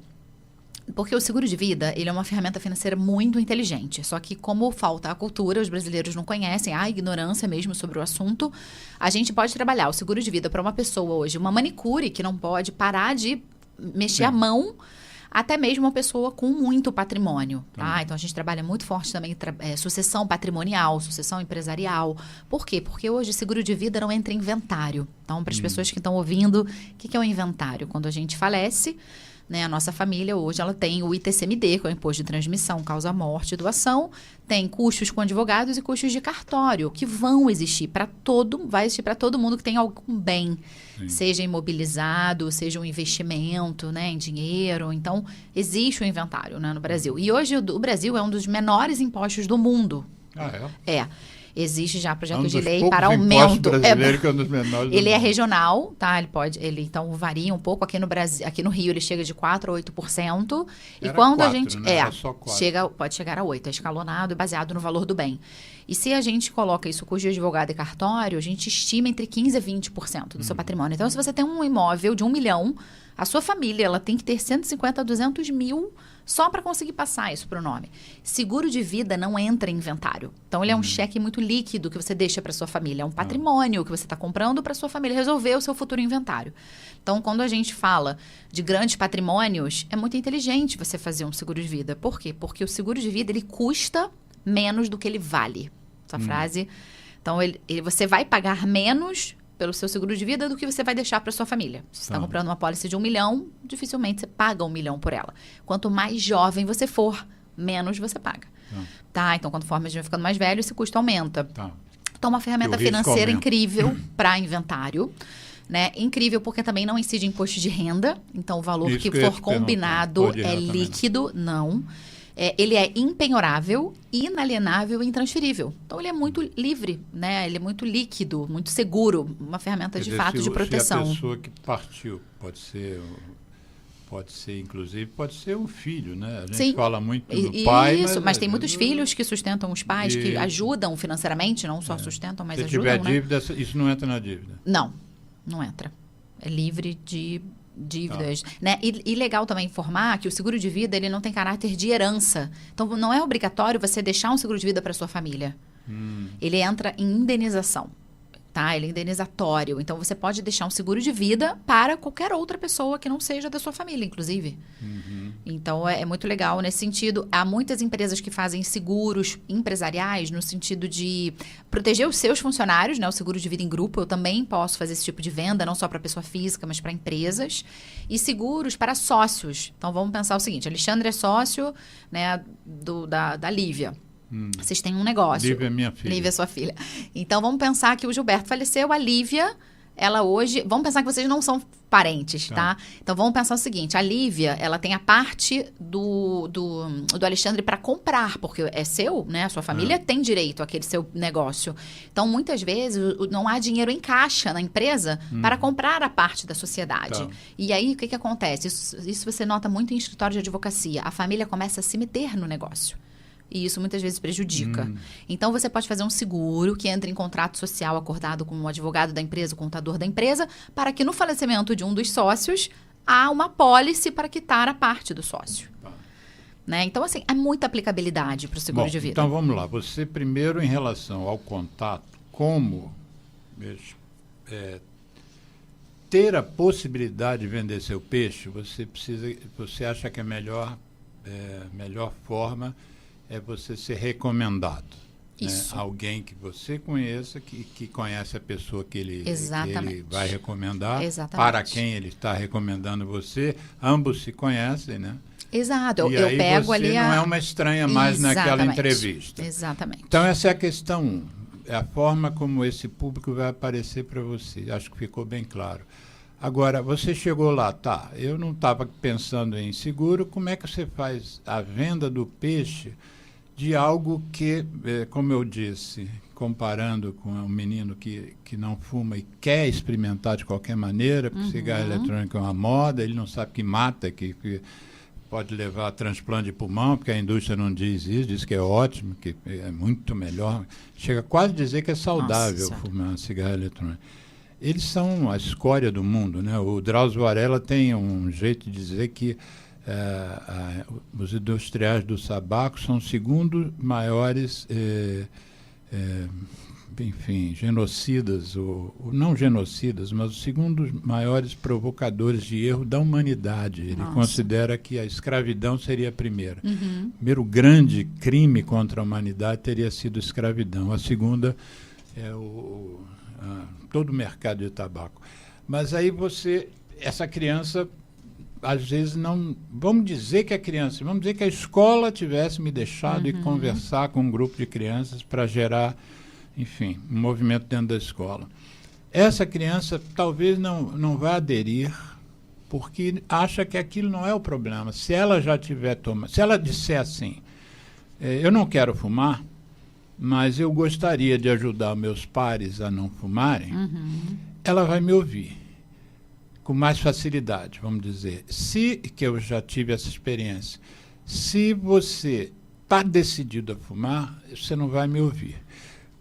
Porque o seguro de vida, ele é uma ferramenta financeira muito inteligente. Só que como falta a cultura, os brasileiros não conhecem, há ignorância mesmo sobre o assunto, a gente pode trabalhar o seguro de vida para uma pessoa hoje, uma manicure que não pode parar de mexer a mão, até mesmo uma pessoa com muito patrimônio, tá? Então, a gente trabalha muito forte também sucessão patrimonial, sucessão empresarial. Por quê? Porque hoje seguro de vida não entra em inventário. Então, para as pessoas que estão ouvindo, o que é o inventário? Quando a gente falece, né, a nossa família hoje ela tem o ITCMD, que é o Imposto de Transmissão, Causa Morte e Doação, tem custos com advogados e custos de cartório, que vão existir vai existir para todo mundo que tem algum bem, seja imobilizado, seja um investimento, né, em dinheiro. Então, existe o inventário, né, no Brasil. E hoje o Brasil é um dos menores impostos do mundo. Existe já projeto de lei para aumento. Que é um dos menores ele é regional, tá? Ele então varia um pouco. Aqui no Brasil, aqui no Rio ele chega de 4% a 8%. Era e quando 4, a gente né? Era só 4. pode chegar a 8%, é escalonado e baseado no valor do bem. E se a gente coloca isso custo de advogado e cartório, a gente estima entre 15% a 20% do seu patrimônio. Então, se você tem um imóvel de 1 milhão, a sua família ela tem que ter 150 a 200 mil só para conseguir passar isso para o nome. Seguro de vida não entra em inventário. Então, ele é um cheque muito líquido que você deixa para sua família. É um patrimônio que você está comprando para sua família resolver o seu futuro inventário. Então, quando a gente fala de grandes patrimônios, é muito inteligente você fazer um seguro de vida. Por quê? Porque o seguro de vida, ele custa menos do que ele vale. Essa frase. Então, você vai pagar menos pelo seu seguro de vida do que você vai deixar para sua família. Se você está comprando uma pólice de 1 milhão, dificilmente você paga 1 milhão por ela. Quanto mais jovem você for, menos você paga. Tá? Então, conforme a gente vai ficando mais velho, esse custo aumenta. Então, uma ferramenta financeira incrível para inventário. Né? Incrível porque também não incide imposto de renda. Então, o valor que for combinado é líquido. Não. Ele é impenhorável, inalienável e intransferível. Então, ele é muito livre, né? Ele é muito líquido, muito seguro. Uma ferramenta de fato de proteção. Se a pessoa que partiu pode ser, inclusive, pode ser um filho, né? A gente fala muito do pai. Isso, mas tem muitos filhos que sustentam os pais, que ajudam financeiramente, não só sustentam, mas ajudam. Se tiver dívida, isso não entra na dívida? Não entra. É livre de dívidas, né? E legal também informar que o seguro de vida ele não tem caráter de herança. Então, não é obrigatório você deixar um seguro de vida para sua família. Ele entra em indenização, tá? Ele é indenizatório. Então, você pode deixar um seguro de vida para qualquer outra pessoa que não seja da sua família, inclusive. Então, é muito legal nesse sentido. Há muitas empresas que fazem seguros empresariais no sentido de proteger os seus funcionários, né? O seguro de vida em grupo. Eu também posso fazer esse tipo de venda, não só para pessoa física, mas para empresas. E seguros para sócios. Então, vamos pensar o seguinte. Alexandre é sócio, né, da Lívia. Vocês têm um negócio. Lívia é minha filha. Lívia é sua filha. Então, vamos pensar que o Gilberto faleceu, a Lívia, ela hoje... Vamos pensar que vocês não são parentes, tá? Então, vamos pensar o seguinte. A Lívia, ela tem a parte do Alexandre para comprar, porque é seu, né? A sua família tem direito àquele seu negócio. Então, muitas vezes, não há dinheiro em caixa na empresa para comprar a parte da sociedade. E aí, o que acontece? Isso você nota muito em escritório de advocacia. A família começa a se meter no negócio. E isso muitas vezes prejudica. Então, você pode fazer um seguro que entra em contrato social acordado com o advogado da empresa, o contador da empresa, para que no falecimento de um dos sócios, há uma apólice para quitar a parte do sócio. Né? Então, assim, há muita aplicabilidade para o seguro de vida. Então, vamos lá. Você, primeiro, em relação ao contato, como ter a possibilidade de vender seu peixe, você acha que a melhor forma é você ser recomendado. Isso. Né? Alguém que você conheça, que conhece a pessoa que ele vai recomendar, para quem ele está recomendando você. Ambos se conhecem, né? Exato. E eu aí pego você ali não é uma estranha mais naquela entrevista. Exatamente. Então, essa é a questão 1. É a forma como esse público vai aparecer para você. Acho que ficou bem claro. Agora, você chegou lá, tá, eu não estava pensando em seguro, como é que você faz a venda do peixe de algo que, como eu disse, comparando com um menino que não fuma e quer experimentar de qualquer maneira, porque cigarro eletrônico é uma moda, ele não sabe que mata, pode levar a transplante de pulmão, porque a indústria não diz isso, diz que é ótimo, que é muito melhor. Chega quase a dizer que é saudável fumar cigarro eletrônico. Eles são a escória do mundo, né? O Drauzio Varela tem um jeito de dizer que os industriais do tabaco são os segundos maiores, enfim, genocidas, ou não genocidas, mas os segundos maiores provocadores de erro da humanidade. Ele considera que a escravidão seria a primeira. O primeiro grande crime contra a humanidade teria sido a escravidão. A segunda é todo o mercado de tabaco. Mas aí essa criança, às vezes não... Vamos dizer que a escola tivesse me deixado ir conversar com um grupo de crianças para gerar, enfim, um movimento dentro da escola. Essa criança talvez não vá aderir porque acha que aquilo não é o problema. Se ela já tiver tomado... Se ela disser assim, eu não quero fumar, mas eu gostaria de ajudar meus pares a não fumarem, ela vai me ouvir com mais facilidade, vamos dizer. Que eu já tive essa experiência, se você está decidido a fumar, você não vai me ouvir.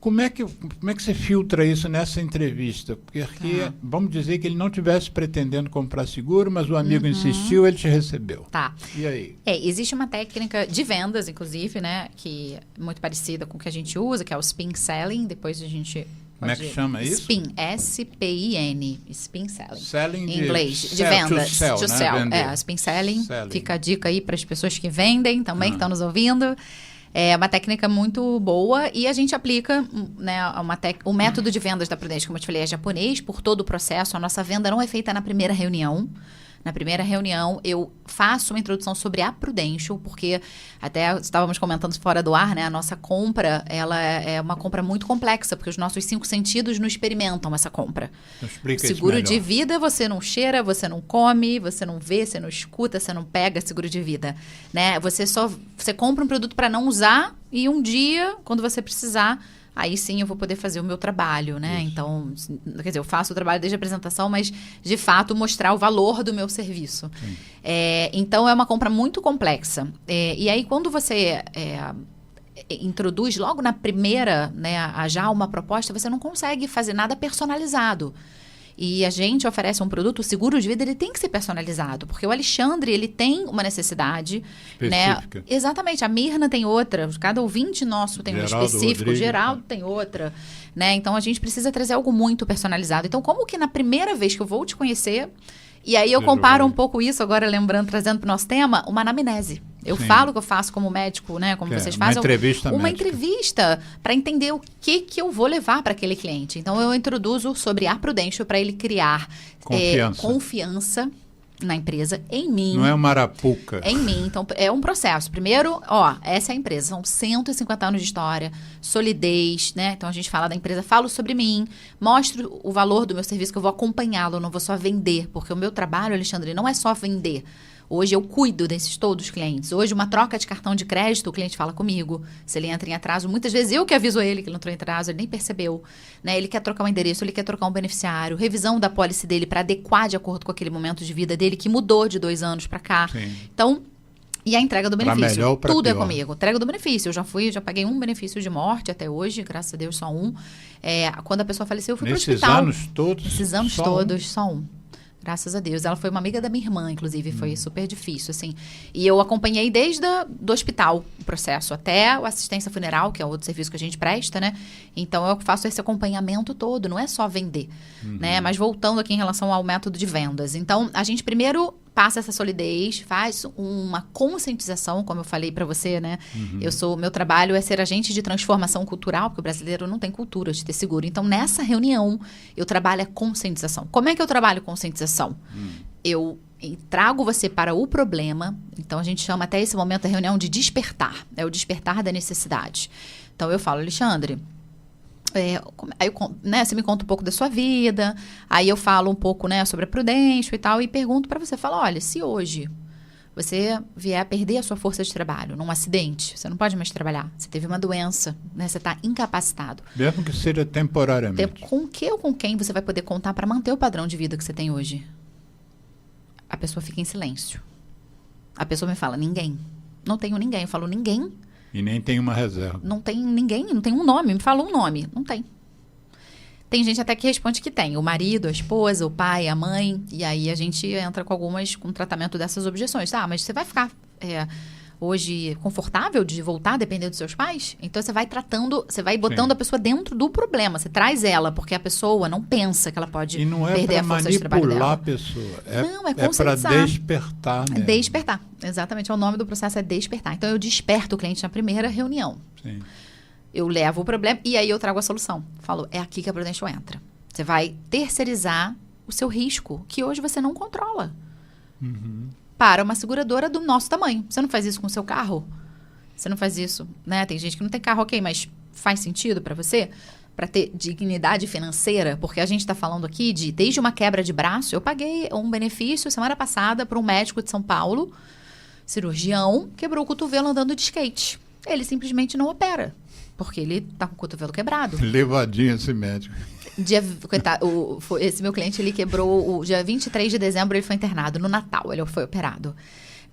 Como é que você filtra isso nessa entrevista? Porque vamos dizer que ele não estivesse pretendendo comprar seguro, mas o amigo insistiu, ele te recebeu. Tá. E aí? Existe uma técnica de vendas, inclusive, né, que é muito parecida com o que a gente usa, que é o spin selling. Depois a gente... Como é que chama isso? Spin, S-P-I-N, spin selling. Selling em inglês, de vendas. To sell, né? Spin selling. Fica a dica aí para as pessoas que vendem também, que estão nos ouvindo. É uma técnica muito boa e a gente aplica, né, o método de vendas da Prudential, como eu te falei, é japonês por todo o processo. A nossa venda não é feita na primeira reunião. Na primeira reunião, eu faço uma introdução sobre a Prudential, porque até estávamos comentando fora do ar, né? A nossa compra, ela é uma compra muito complexa, porque os nossos 5 sentidos não experimentam essa compra. Explica seguro de vida, você não cheira, você não come, você não vê, você não escuta, você não pega seguro de vida, né? Você compra um produto para não usar e um dia, quando você precisar, aí sim eu vou poder fazer o meu trabalho, né? Isso. Então, quer dizer, eu faço o trabalho desde a apresentação, mas, de fato, mostrar o valor do meu serviço. Então, é uma compra muito complexa. E aí, quando você introduz logo na primeira, né, já uma proposta, você não consegue fazer nada personalizado. E a gente oferece um produto, o seguro de vida, ele tem que ser personalizado, porque o Alexandre, ele tem uma necessidade, específica, né? Exatamente, a Mirna tem outra, cada ouvinte nosso tem Geraldo, um específico, Rodrigo, Geraldo tem outra, né? Então, a gente precisa trazer algo muito personalizado. Então, como que na primeira vez que eu vou te conhecer, e aí eu comparo um pouco isso, agora lembrando, trazendo para o nosso tema, uma anamnese. Eu falo que eu faço como médico, né? Como vocês fazem. Uma entrevista para entender o que eu vou levar para aquele cliente. Então, eu introduzo sobre a Prudential para ele criar confiança na empresa, em mim. Não é uma arapuca. Em mim. Então, é um processo. Primeiro, essa é a empresa. São 150 anos de história, solidez, né? Então, a gente fala da empresa, falo sobre mim, mostro o valor do meu serviço, que eu vou acompanhá-lo, não vou só vender. Porque o meu trabalho, Alexandre, não é só vender. Hoje eu cuido desses todos os clientes. Hoje, uma troca de cartão de crédito, o cliente fala comigo. Se ele entra em atraso, muitas vezes eu que aviso ele que ele entrou em atraso, ele nem percebeu. Né? Ele quer trocar um endereço, ele quer trocar um beneficiário, revisão da pólice dele para adequar de acordo com aquele momento de vida dele, que mudou de 2 anos para cá. Sim. Então, e a entrega do benefício. Melhor, tudo pior. É comigo. Entrega do benefício. Eu já paguei um benefício de morte até hoje, graças a Deus, só um. Quando a pessoa faleceu, eu fui para o hospital. Nesses anos todos, só um. Graças a Deus. Ela foi uma amiga da minha irmã, inclusive. Foi super difícil, assim. E eu acompanhei desde do hospital o processo até a assistência funeral, que é outro serviço que a gente presta, né? Então, eu faço esse acompanhamento todo. Não é só vender, né? Mas voltando aqui em relação ao método de vendas. Então, a gente primeiro passa essa solidez, faz uma conscientização, como eu falei para você, né? Meu trabalho é ser agente de transformação cultural, porque o brasileiro não tem cultura de ter seguro. Então, nessa reunião, eu trabalho a conscientização. Como é que eu trabalho conscientização? Eu trago você para o problema. Então, a gente chama até esse momento da reunião de despertar. É o despertar da necessidade. Então, eu falo, Alexandre, aí você me conta um pouco da sua vida, aí eu falo um pouco, né, sobre a Prudential e tal, e pergunto para você, falo, olha, se hoje você vier a perder a sua força de trabalho num acidente, você não pode mais trabalhar, você teve uma doença, né, você está incapacitado. Mesmo que seja temporariamente. Com que ou com quem você vai poder contar para manter o padrão de vida que você tem hoje? A pessoa fica em silêncio. A pessoa me fala, ninguém. Não tenho ninguém. Eu falo, ninguém? E nem tem uma reserva. Não tem ninguém, não tem um nome. Me fala um nome. Não tem. Tem gente até que responde que tem. O marido, a esposa, o pai, a mãe. E aí a gente entra com tratamento dessas objeções. Mas você vai ficar hoje confortável de voltar a depender dos seus pais? Então você vai tratando, você vai botando a pessoa dentro do problema. Você traz ela, porque a pessoa não pensa que ela pode perder a força de trabalho dela. E não é para manipular a pessoa. Não, é para despertar mesmo. Despertar, exatamente. O nome do processo é despertar. Então eu desperto o cliente na primeira reunião. Sim. Eu levo o problema e aí eu trago a solução. Falo, é aqui que a Prudential entra. Você vai terceirizar o seu risco, que hoje você não controla. Para uma seguradora do nosso tamanho. Você não faz isso com o seu carro? Você não faz isso, né? Tem gente que não tem carro, ok, mas faz sentido para você? Para ter dignidade financeira? Porque a gente está falando aqui desde uma quebra de braço, eu paguei um benefício semana passada para um médico de São Paulo, cirurgião, quebrou o cotovelo andando de skate. Ele simplesmente não opera, porque ele tá com o cotovelo quebrado. Levadinho esse médico. Esse meu cliente, ele quebrou o dia 23 de dezembro, ele foi internado no Natal, ele foi operado.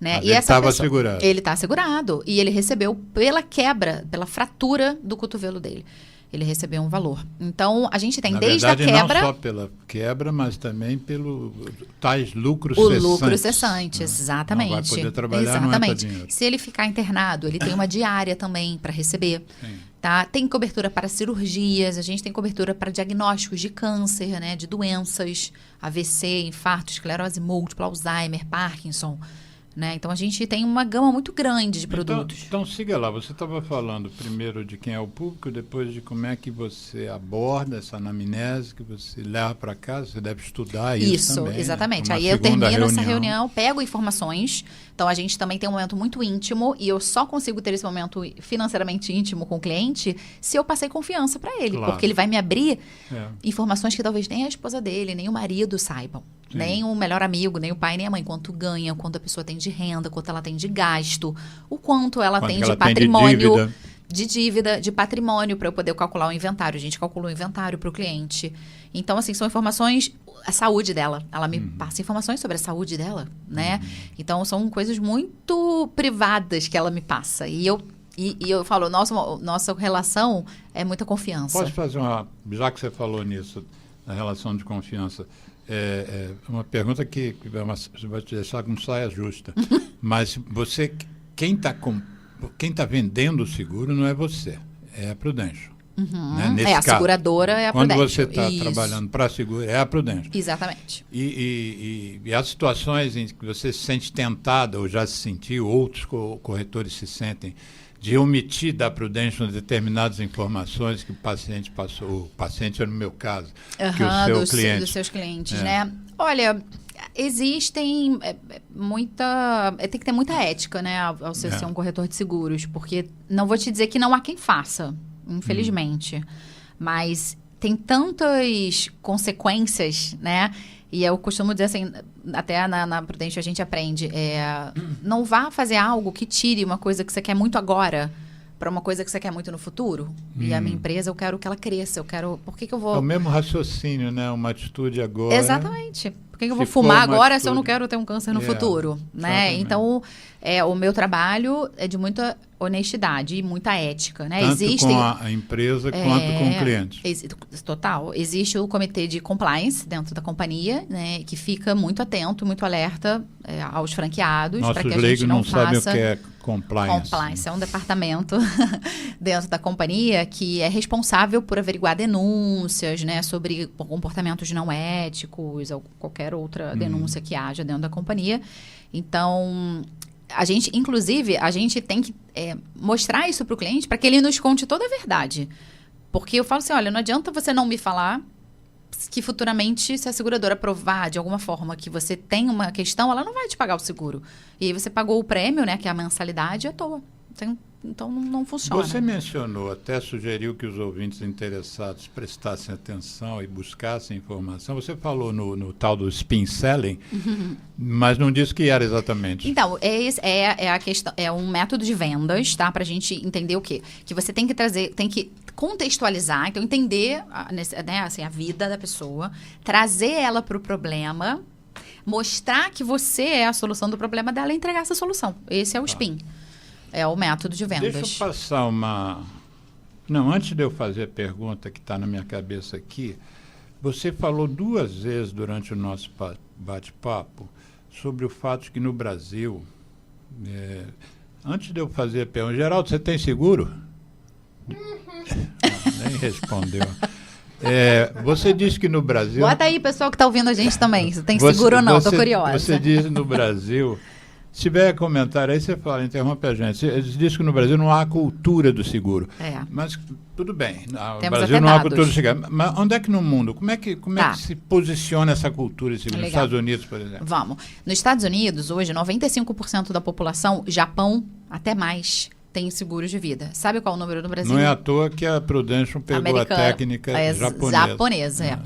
Né? Mas ele estava segurado. Ele está segurado e ele recebeu pela fratura do cotovelo dele. Ele recebeu um valor. Então, a gente tem Na desde verdade, a quebra... não só pela quebra, mas também pelo tais lucros cessantes. cessantes. Lucros cessantes, exatamente. Não vai poder trabalhar, exatamente. Não é para dinheiro. Se ele ficar internado, ele tem uma diária também para receber. Sim. Tá? Tem cobertura para cirurgias, a gente tem cobertura para diagnósticos de câncer, né? De doenças, AVC, infarto, esclerose múltipla, Alzheimer, Parkinson. Né? Então, a gente tem uma gama muito grande de produtos. Então siga lá. Você estava falando primeiro de quem é o público, depois de como é que você aborda essa anamnese, que você leva para casa, você deve estudar isso também. Isso, exatamente. Né? Aí eu termino essa reunião, pego informações. Então, a gente também tem um momento muito íntimo e eu só consigo ter esse momento financeiramente íntimo com o cliente se eu passei confiança para ele. Claro. Porque ele vai me abrir informações que talvez nem a esposa dele, nem o marido saibam. Sim. Nem o melhor amigo, nem o pai, nem a mãe. Quanto ganha, quanto a pessoa tem de renda, quanto ela tem de gasto, o quanto ela tem de patrimônio, de dívida, de patrimônio, para eu poder calcular o inventário. A gente calcula o inventário para o cliente. Então, assim, são informações, a saúde dela. Ela me passa informações sobre a saúde dela, né? Então, são coisas muito privadas que ela me passa. E eu falo, nossa relação é muita confiança. Posso fazer já que você falou nisso, na relação de confiança, uma pergunta que vai te deixar com saia justa. Mas quem está vendendo o seguro não é você, é a Prudential. Né? Nesse a seguradora é a Prudential. Quando você está trabalhando para a seguro, é a Prudential. Exatamente. E as situações em que você se sente tentada, ou já se sentiu, outros corretores se sentem, de omitir da Prudential determinadas informações que o paciente passou, o paciente é no meu caso, que o seu cliente. Dos seus clientes, né? Olha, existem tem que ter muita ética, né, ao ser um corretor de seguros, porque não vou te dizer que não há quem faça, infelizmente, mas tem tantas consequências, né? E eu costumo dizer assim, até na Prudential a gente aprende, não vá fazer algo que tire uma coisa que você quer muito agora para uma coisa que você quer muito no futuro. E a minha empresa, eu quero que ela cresça, por que eu vou... É o mesmo raciocínio, né? Uma atitude agora... Exatamente. Por que eu vou fumar agora se eu não quero ter um câncer no futuro? Né? Exatamente. Então, o meu trabalho é de muita honestidade e muita ética. Né? Tanto com a empresa quanto com o cliente. Total. Existe o comitê de compliance dentro da companhia, né, que fica muito atento, muito alerta aos franqueados para que a gente não faça... Nossos leigos não sabem o que é compliance. Compliance é um departamento dentro da companhia que é responsável por averiguar denúncias, né, sobre comportamentos não éticos ou qualquer outra denúncia que haja dentro da companhia. Então, a gente tem que mostrar isso para o cliente para que ele nos conte toda a verdade. Porque eu falo assim, olha, não adianta você não me falar que futuramente, se a seguradora provar de alguma forma que você tem uma questão, ela não vai te pagar o seguro. E aí você pagou o prêmio, né, que é a mensalidade, à toa. Então, não funciona. Você mencionou, até sugeriu que os ouvintes interessados prestassem atenção e buscassem informação. Você falou no tal do spin selling, mas não disse o que era exatamente. Então, a questão, é um método de vendas, tá? Pra gente entender o quê? Que você tem que trazer, tem que contextualizar, então entender a vida da pessoa, trazer ela para o problema, mostrar que você é a solução do problema dela e entregar essa solução. Esse é o SPIN. É o método de vendas. Deixa eu passar uma... Não, antes de eu fazer a pergunta que está na minha cabeça aqui, você falou 2 vezes durante o nosso bate-papo sobre o fato de que no Brasil... Antes de eu fazer a pergunta, Geraldo, você tem seguro? Não, nem respondeu. Você disse que no Brasil... Bota aí, pessoal que está ouvindo a gente também. Você tem seguro ou não? Estou curiosa. Você disse no Brasil... Se tiver comentário aí, você fala, interrompe a gente. Você diz que no Brasil não há cultura do seguro. Mas tudo bem. No Brasil não há cultura do seguro. Mas onde é que no mundo? Como é que se posiciona essa cultura de seguro? Nos Estados Unidos, por exemplo? Vamos. Nos Estados Unidos, hoje, 95% da população, Japão, até mais, tem seguros de vida. Sabe qual é o número do Brasil? Não é à toa que a Prudential pegou a técnica japonesa.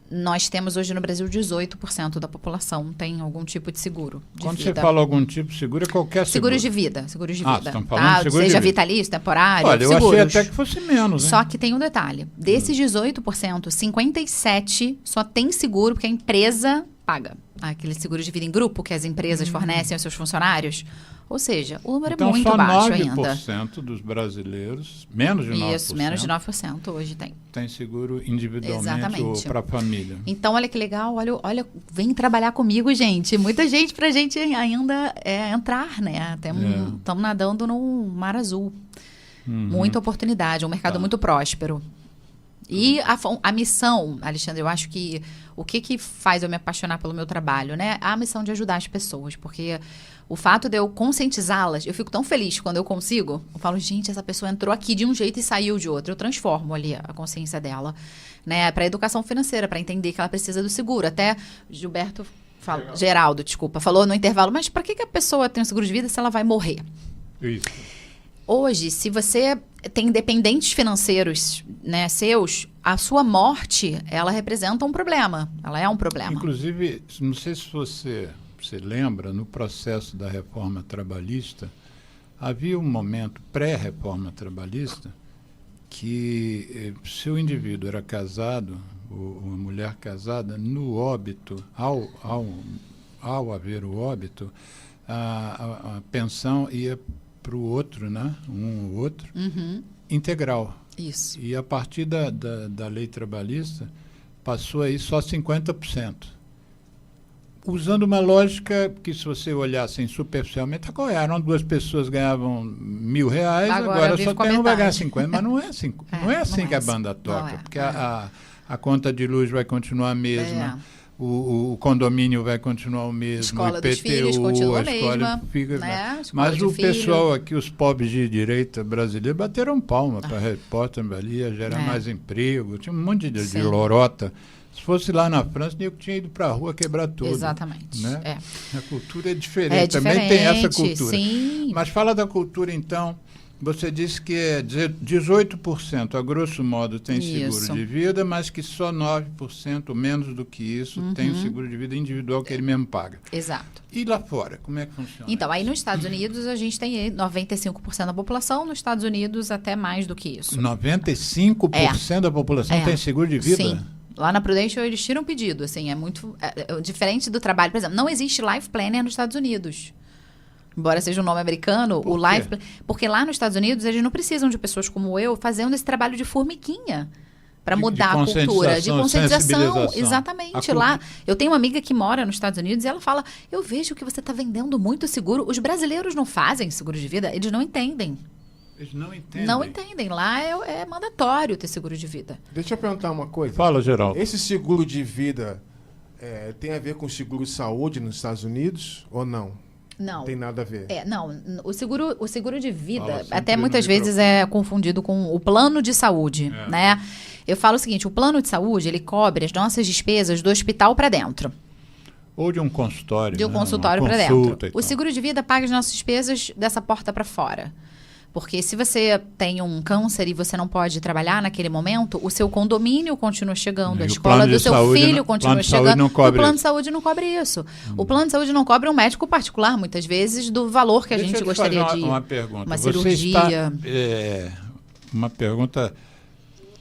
Nós temos hoje no Brasil 18% da população tem algum tipo de seguro de Quando vida. Você fala algum tipo de seguro, é qualquer seguro? Seguros de vida. Seguros de vida. Estão falando de seguro seja de vida. vitalício, temporário, Olha, seguros. eu achei até que fosse menos. Hein? Só que tem um detalhe. Desses 18%, 57% só tem seguro porque a empresa paga. Aquele seguro de vida em grupo que as empresas fornecem aos seus funcionários. Ou seja, o número é muito baixo ainda. Então, só 9% dos brasileiros, menos de 9%. Isso, menos de 9% hoje tem. Tem seguro individualmente ou para a família. Então, olha que legal. Olha, vem trabalhar comigo, gente. Muita gente pra gente ainda entrar, né? Estamos nadando num mar azul. Muita oportunidade, um mercado muito próspero. E a missão, Alexandre, eu acho que o que faz eu me apaixonar pelo meu trabalho, né? A missão de ajudar as pessoas, porque o fato de eu conscientizá-las, eu fico tão feliz quando eu consigo. Eu falo, gente, essa pessoa entrou aqui de um jeito e saiu de outro. Eu transformo ali a consciência dela, né? Para educação financeira, para entender que ela precisa do seguro. Até Geraldo, falou no intervalo, mas para que a pessoa tem um seguro de vida se ela vai morrer? Isso. Hoje, se você tem dependentes financeiros, né, seus, a sua morte, ela representa um problema. Ela é um problema. Inclusive, não sei se você lembra, no processo da reforma trabalhista, havia um momento pré-reforma trabalhista que se o indivíduo era casado, ou uma mulher casada, no óbito, ao haver o óbito, a pensão ia para o outro, né? Um ou outro, integral. Isso. E a partir da lei trabalhista, passou aí só 50%. Usando uma lógica que, se você olhar assim superficialmente, eram 2 pessoas ganhavam R$1.000, agora só tem um vai ganhar 50, mas não é assim, não é assim que a banda toca, porque a conta de luz vai continuar a mesma. O condomínio vai continuar o mesmo, escola o IPTU, dos filhos continua a mesma, fica, né? Mas o pessoal aqui, os pobres de direita brasileiros, bateram palma para a repórter ali, ia gerar mais emprego, tinha um monte de lorota. Se fosse lá na França, eu tinha ido para a rua quebrar tudo. Exatamente. Né? A cultura é diferente, também tem essa cultura. Sim. Mas fala da cultura, então. Você disse que 18%, a grosso modo, tem seguro de vida, mas que só 9%, menos do que isso, tem o seguro de vida individual que ele mesmo paga. Exato. E lá fora, como é que funciona? Então, aí nos Estados Unidos, a gente tem 95% da população, nos Estados Unidos até mais do que isso. 95% da população tem seguro de vida? Sim. Lá na Prudential, eles tiram pedido, assim, é muito diferente do trabalho. Por exemplo, não existe Life Planner nos Estados Unidos. Embora seja um nome americano, o Life... Porque lá nos Estados Unidos, eles não precisam de pessoas como eu fazendo esse trabalho de formiguinha para mudar a cultura, de conscientização. Exatamente. Lá, eu tenho uma amiga que mora nos Estados Unidos e ela fala, eu vejo que você está vendendo muito seguro. Os brasileiros não fazem seguro de vida, eles não entendem. Eles não entendem. Não entendem. Lá é mandatório ter seguro de vida. Deixa eu perguntar uma coisa. Fala, Geraldo. Esse seguro de vida tem a ver com seguro de saúde nos Estados Unidos ou não? Não. Tem nada a ver. Não, o seguro de vida, até muitas vezes é confundido com o plano de saúde, né? Eu falo o seguinte, o plano de saúde, ele cobre as nossas despesas do hospital para dentro. Ou de um consultório. De um consultório para dentro. O seguro de vida paga as nossas despesas dessa porta para fora. Porque se você tem um câncer e você não pode trabalhar naquele momento, o seu condomínio continua chegando, a escola do seu filho continua chegando. O plano de saúde não cobre isso. O plano de saúde não cobre um médico particular, muitas vezes, do valor que a gente gostaria de ir. Uma pergunta. Uma cirurgia. Uma pergunta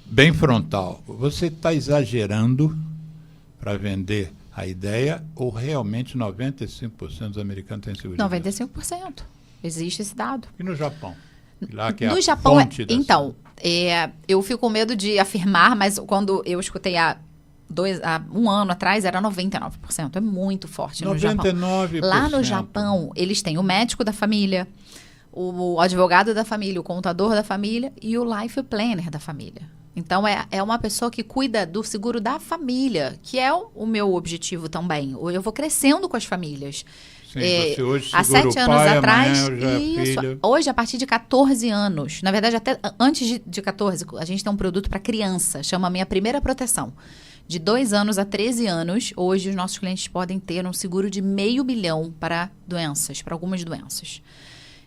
bem frontal. Você está exagerando para vender a ideia, ou realmente 95% dos americanos têm seguro de vida? 95%. Existe esse dado. E no Japão? Lá que é no a Japão, fonte da então, eu fico com medo de afirmar, mas quando eu escutei há um ano atrás, era 99%. É muito forte no Japão. 99%. Lá no Japão, eles têm o médico da família, o advogado da família, o contador da família e o life planner da família. Então, é uma pessoa que cuida do seguro da família, que é o meu objetivo também. Eu vou crescendo com as famílias. Sim, você hoje há segura 7 o anos pai, atrás, amanhã já é isso, filho. hoje a partir de 14 anos, na verdade até antes de 14, a gente tem um produto para criança, chama Minha Primeira Proteção. De 2 anos a 13 anos, hoje os nossos clientes podem ter um seguro de R$500 mil para doenças, para algumas doenças.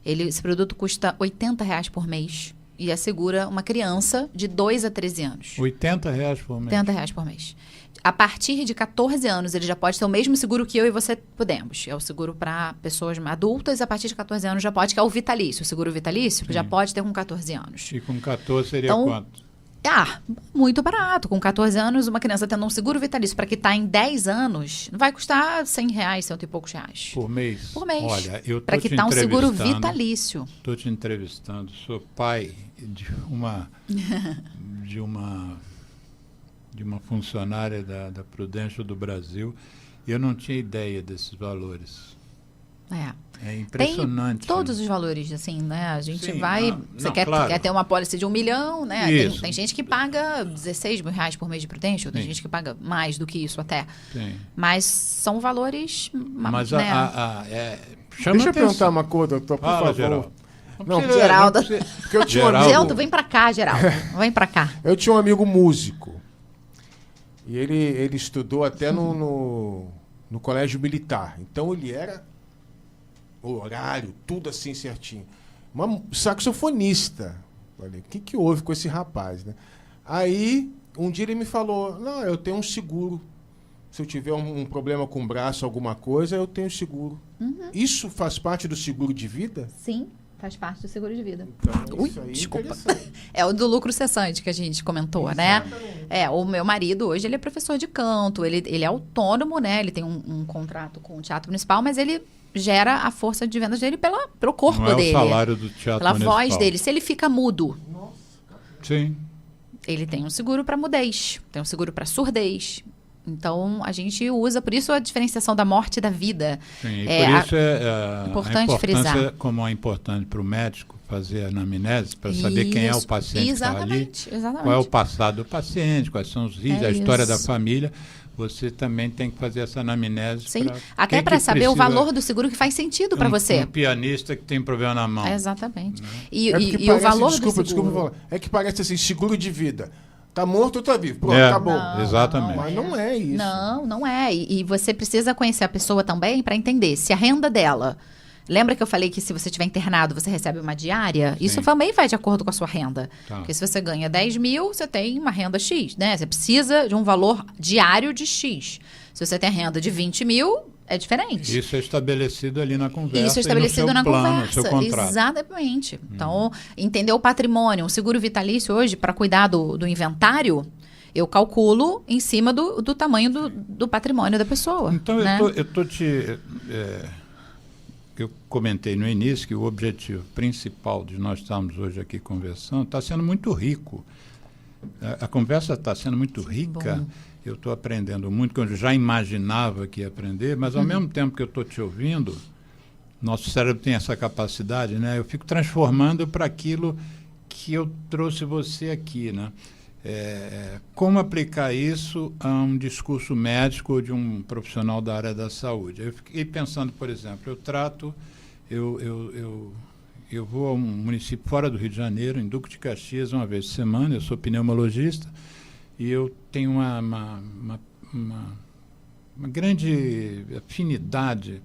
Esse produto custa R$80 por mês e assegura uma criança de 2 a 13 anos. R$80 por mês? R$80 por mês. A partir de 14 anos, ele já pode ter o mesmo seguro que eu e você podemos. É o seguro para pessoas adultas. A partir de 14 anos já pode, que é o vitalício. O seguro vitalício já pode ter com 14 anos. E com 14 seria quanto? Muito barato. Com 14 anos, uma criança tendo um seguro vitalício para quitar em 10 anos, não vai custar R$100, R$100 e poucos reais. Por mês? Por mês. Olha, eu para quitar um seguro vitalício. Estou te entrevistando. Sou pai de uma funcionária da Prudential do Brasil e eu não tinha ideia desses valores. É impressionante. Tem todos os valores, assim, né? A gente Sim, vai... Você quer ter uma pólice de R$1 milhão, né? Tem gente que paga R$16 mil por mês de Prudential, tem gente que paga mais do que isso até. Sim. Mas são valores... Mas né? Deixa eu perguntar uma coisa, doutor, por favor. Geraldo. Não, Geraldo. Porque eu tinha um amigo... Geraldo, vem pra cá, Geraldo. Vem pra cá. Eu tinha um amigo músico. E ele estudou até no colégio militar. Então ele era o horário, tudo assim certinho. Um saxofonista. Falei, o que houve com esse rapaz, né? Aí, um dia ele me falou, não, eu tenho um seguro. Se eu tiver um problema com o braço, alguma coisa, eu tenho seguro. Uhum. Isso faz parte do seguro de vida? Sim. Faz parte do seguro de vida. Então, isso aí desculpa. É o do lucro cessante que a gente comentou, exatamente, né? O meu marido hoje, ele é professor de canto, ele é autônomo, né? Ele tem um contrato com o Teatro Municipal, mas ele gera a força de vendas dele pelo corpo dele. Não é o salário do Teatro Municipal. Pela voz dele. Se ele fica mudo, sim, ele tem um seguro para mudez, tem um seguro para surdez. Então, a gente usa, por isso a diferenciação da morte e da vida. Sim, e por isso importante frisar. Como é importante para o médico fazer a anamnese, para saber quem é o paciente que está ali, qual é o passado do paciente, quais são os riscos, a história da família. Você também tem que fazer essa anamnese. Sim, até para saber o valor do seguro que faz sentido para você. Um pianista que tem problema na mão. Exatamente. Né? E o valor do seguro... Desculpa, é que parece assim, seguro de vida. Tá morto ou tá vivo? Pronto, acabou. Não, exatamente. Mas não é isso. Não é. E você precisa conhecer a pessoa também para entender se a renda dela... Lembra que eu falei que se você estiver internado, você recebe uma diária? Sim. Isso também vai de acordo com a sua renda. Tá. Porque se você ganha 10 mil, você tem uma renda X, né? Você precisa de um valor diário de X. Se você tem renda de 20 mil, é diferente. Isso é estabelecido ali na conversa. Isso é estabelecido na conversa. No seu contrato. Exatamente. Então, entender o patrimônio. Um seguro vitalício hoje, para cuidar do inventário, eu calculo em cima do tamanho do patrimônio da pessoa. Então, né? Eu comentei no início que o objetivo principal de nós estarmos hoje aqui conversando está sendo muito rico. A conversa está sendo muito rica. Bom. Eu estou aprendendo muito, que eu já imaginava que ia aprender, mas ao mesmo tempo que eu estou te ouvindo, nosso cérebro tem essa capacidade, né? Eu fico transformando para aquilo que eu trouxe você aqui, né? Como aplicar isso a um discurso médico ou de um profissional da área da saúde. Eu fiquei pensando, por exemplo, eu vou a um município fora do Rio de Janeiro, em Duque de Caxias, uma vez por semana, eu sou pneumologista, e eu tenho uma grande afinidade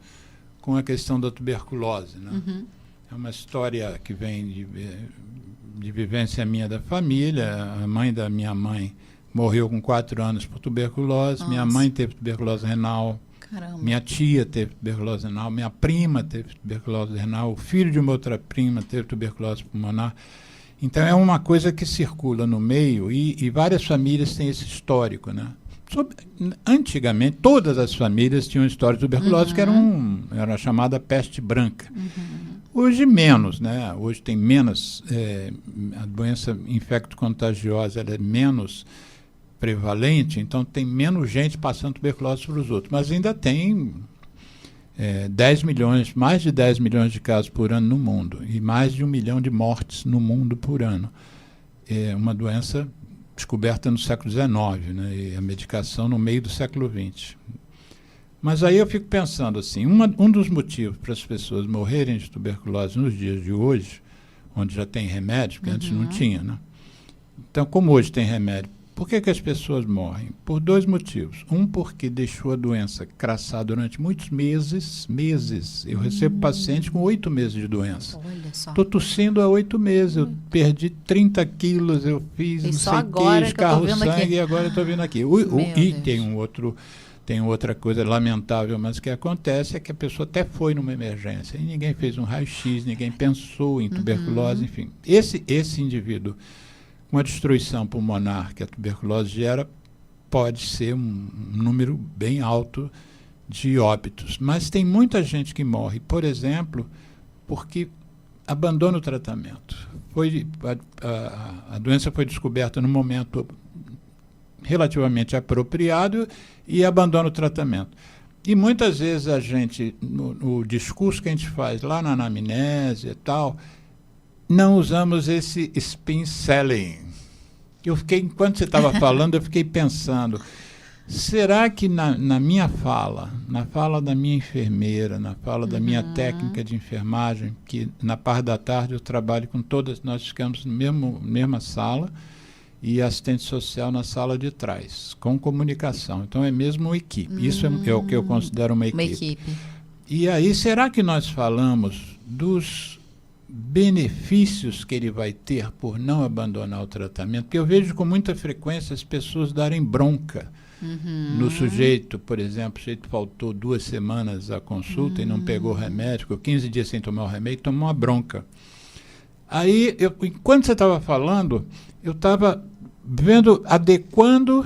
com a questão da tuberculose, né? Uhum. É uma história que vem de vivência minha da família. A mãe da minha mãe morreu com 4 anos por tuberculose. Nossa. Minha mãe teve tuberculose renal. Caramba. Minha tia teve tuberculose renal. Minha prima teve tuberculose renal. O filho de uma outra prima teve tuberculose pulmonar. Então, é uma coisa que circula no meio e várias famílias têm esse histórico, né? Antigamente, todas as famílias tinham história de tuberculose, que era a chamada peste branca. Hoje menos, né? Hoje tem menos, a doença infecto-contagiosa ela é menos prevalente, então tem menos gente passando tuberculose para os outros. Mas ainda tem 10 milhões, mais de 10 milhões de casos por ano no mundo e mais de 1 milhão de mortes no mundo por ano. É uma doença descoberta no século XIX, né? E a medicação no meio do século XX. Mas aí eu fico pensando assim, um dos motivos para as pessoas morrerem de tuberculose nos dias de hoje, onde já tem remédio, porque antes não tinha, né? Então, como hoje tem remédio, por que as pessoas morrem? Por 2 motivos. Um, porque deixou a doença crassar durante muitos meses. Eu recebo paciente com 8 meses de doença. Olha só. Estou tossindo há 8 meses, eu perdi 30 quilos, eu fiz não sei o que, escarro sangue, e agora eu estou vindo aqui. E tem outra coisa lamentável, mas que acontece é que a pessoa até foi numa emergência e ninguém fez um raio-x, ninguém pensou em tuberculose, enfim. Esse indivíduo com a destruição pulmonar que a tuberculose gera pode ser um número bem alto de óbitos. Mas tem muita gente que morre, por exemplo, porque abandona o tratamento. A doença foi descoberta no momento relativamente apropriado e abandona o tratamento. E muitas vezes a gente, no discurso que a gente faz lá na anamnese e tal, não usamos esse spin selling. Enquanto você estava falando, eu fiquei pensando, será que na minha fala, na fala da minha enfermeira, na fala da minha técnica de enfermagem, que na parte da tarde eu trabalho com todas, nós ficamos na mesma sala, e assistente social na sala de trás, com comunicação. Então, é mesmo uma equipe. Isso é o que eu considero uma equipe. E aí, será que nós falamos dos benefícios que ele vai ter por não abandonar o tratamento? Porque eu vejo com muita frequência as pessoas darem bronca no sujeito. Por exemplo, o sujeito faltou 2 semanas à consulta e não pegou remédio, ficou 15 dias sem tomar o remédio, tomou uma bronca. Aí, enquanto você estava falando, eu estava adequando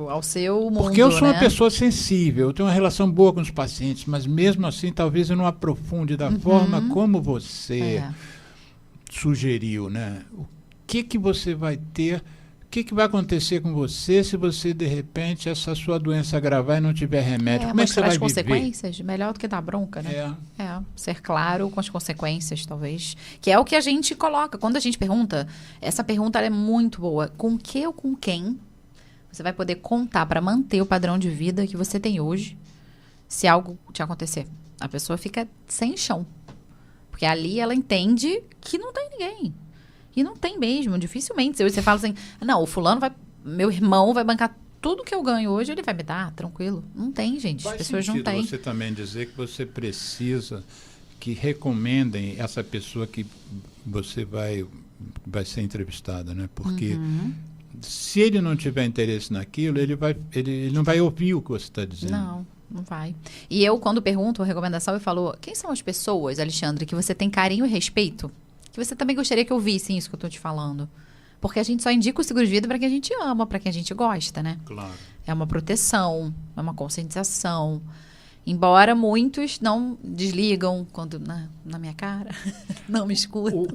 ao seu mundo, porque eu sou uma pessoa sensível, eu tenho uma relação boa com os pacientes, mas mesmo assim talvez eu não aprofunde da forma como você sugeriu, né? O que você vai ter, o que vai acontecer com você se você, de repente, essa sua doença agravar e não tiver remédio? Como é que você vai viver? As consequências, melhor do que dar bronca, né? Ser claro com as consequências, talvez. Que é o que a gente coloca. Quando a gente pergunta, essa pergunta ela é muito boa. Com que ou com quem você vai poder contar para manter o padrão de vida que você tem hoje, se algo te acontecer? A pessoa fica sem chão. Porque ali ela entende que não tem ninguém. E não tem mesmo, dificilmente. Se você fala assim, não, o fulano meu irmão vai bancar tudo que eu ganho hoje, ele vai me dar, tranquilo. Não tem, gente. As pessoas não têm. Faz sentido você também dizer que você precisa que recomendem essa pessoa que você vai ser entrevistada, né? Porque se ele não tiver interesse naquilo, ele não vai ouvir o que você está dizendo. Não vai. E eu, quando pergunto a recomendação, eu falo, quem são as pessoas, Alexandre, que você tem carinho e respeito? Que você também gostaria que eu ouvisse isso que eu estou te falando. Porque a gente só indica o seguro de vida para quem a gente ama, para quem a gente gosta, né? Claro. É uma proteção, é uma conscientização. Embora muitos não desligam quando na minha cara, não me escutam.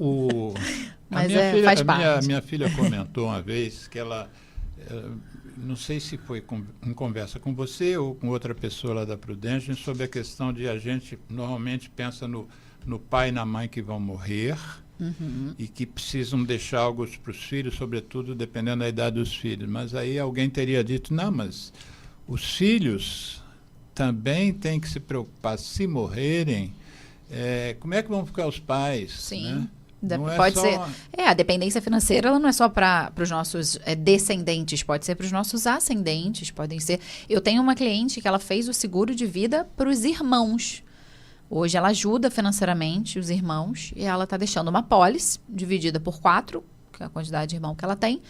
Mas faz parte. Minha filha comentou uma vez que ela, não sei se foi em conversa com você ou com outra pessoa lá da Prudential, sobre a questão de a gente normalmente pensa no pai e na mãe que vão morrer e que precisam deixar algo para os filhos, sobretudo dependendo da idade dos filhos. Mas aí alguém teria dito, não, mas os filhos também têm que se preocupar, se morrerem, como é que vão ficar os pais? Sim. Né? Pode ser. A dependência financeira ela não é só para os nossos descendentes, pode ser para os nossos ascendentes, podem ser. Eu tenho uma cliente que ela fez o seguro de vida para os irmãos. Hoje ela ajuda financeiramente os irmãos e ela está deixando uma pólice dividida por 4, que é a quantidade de irmão que ela tem.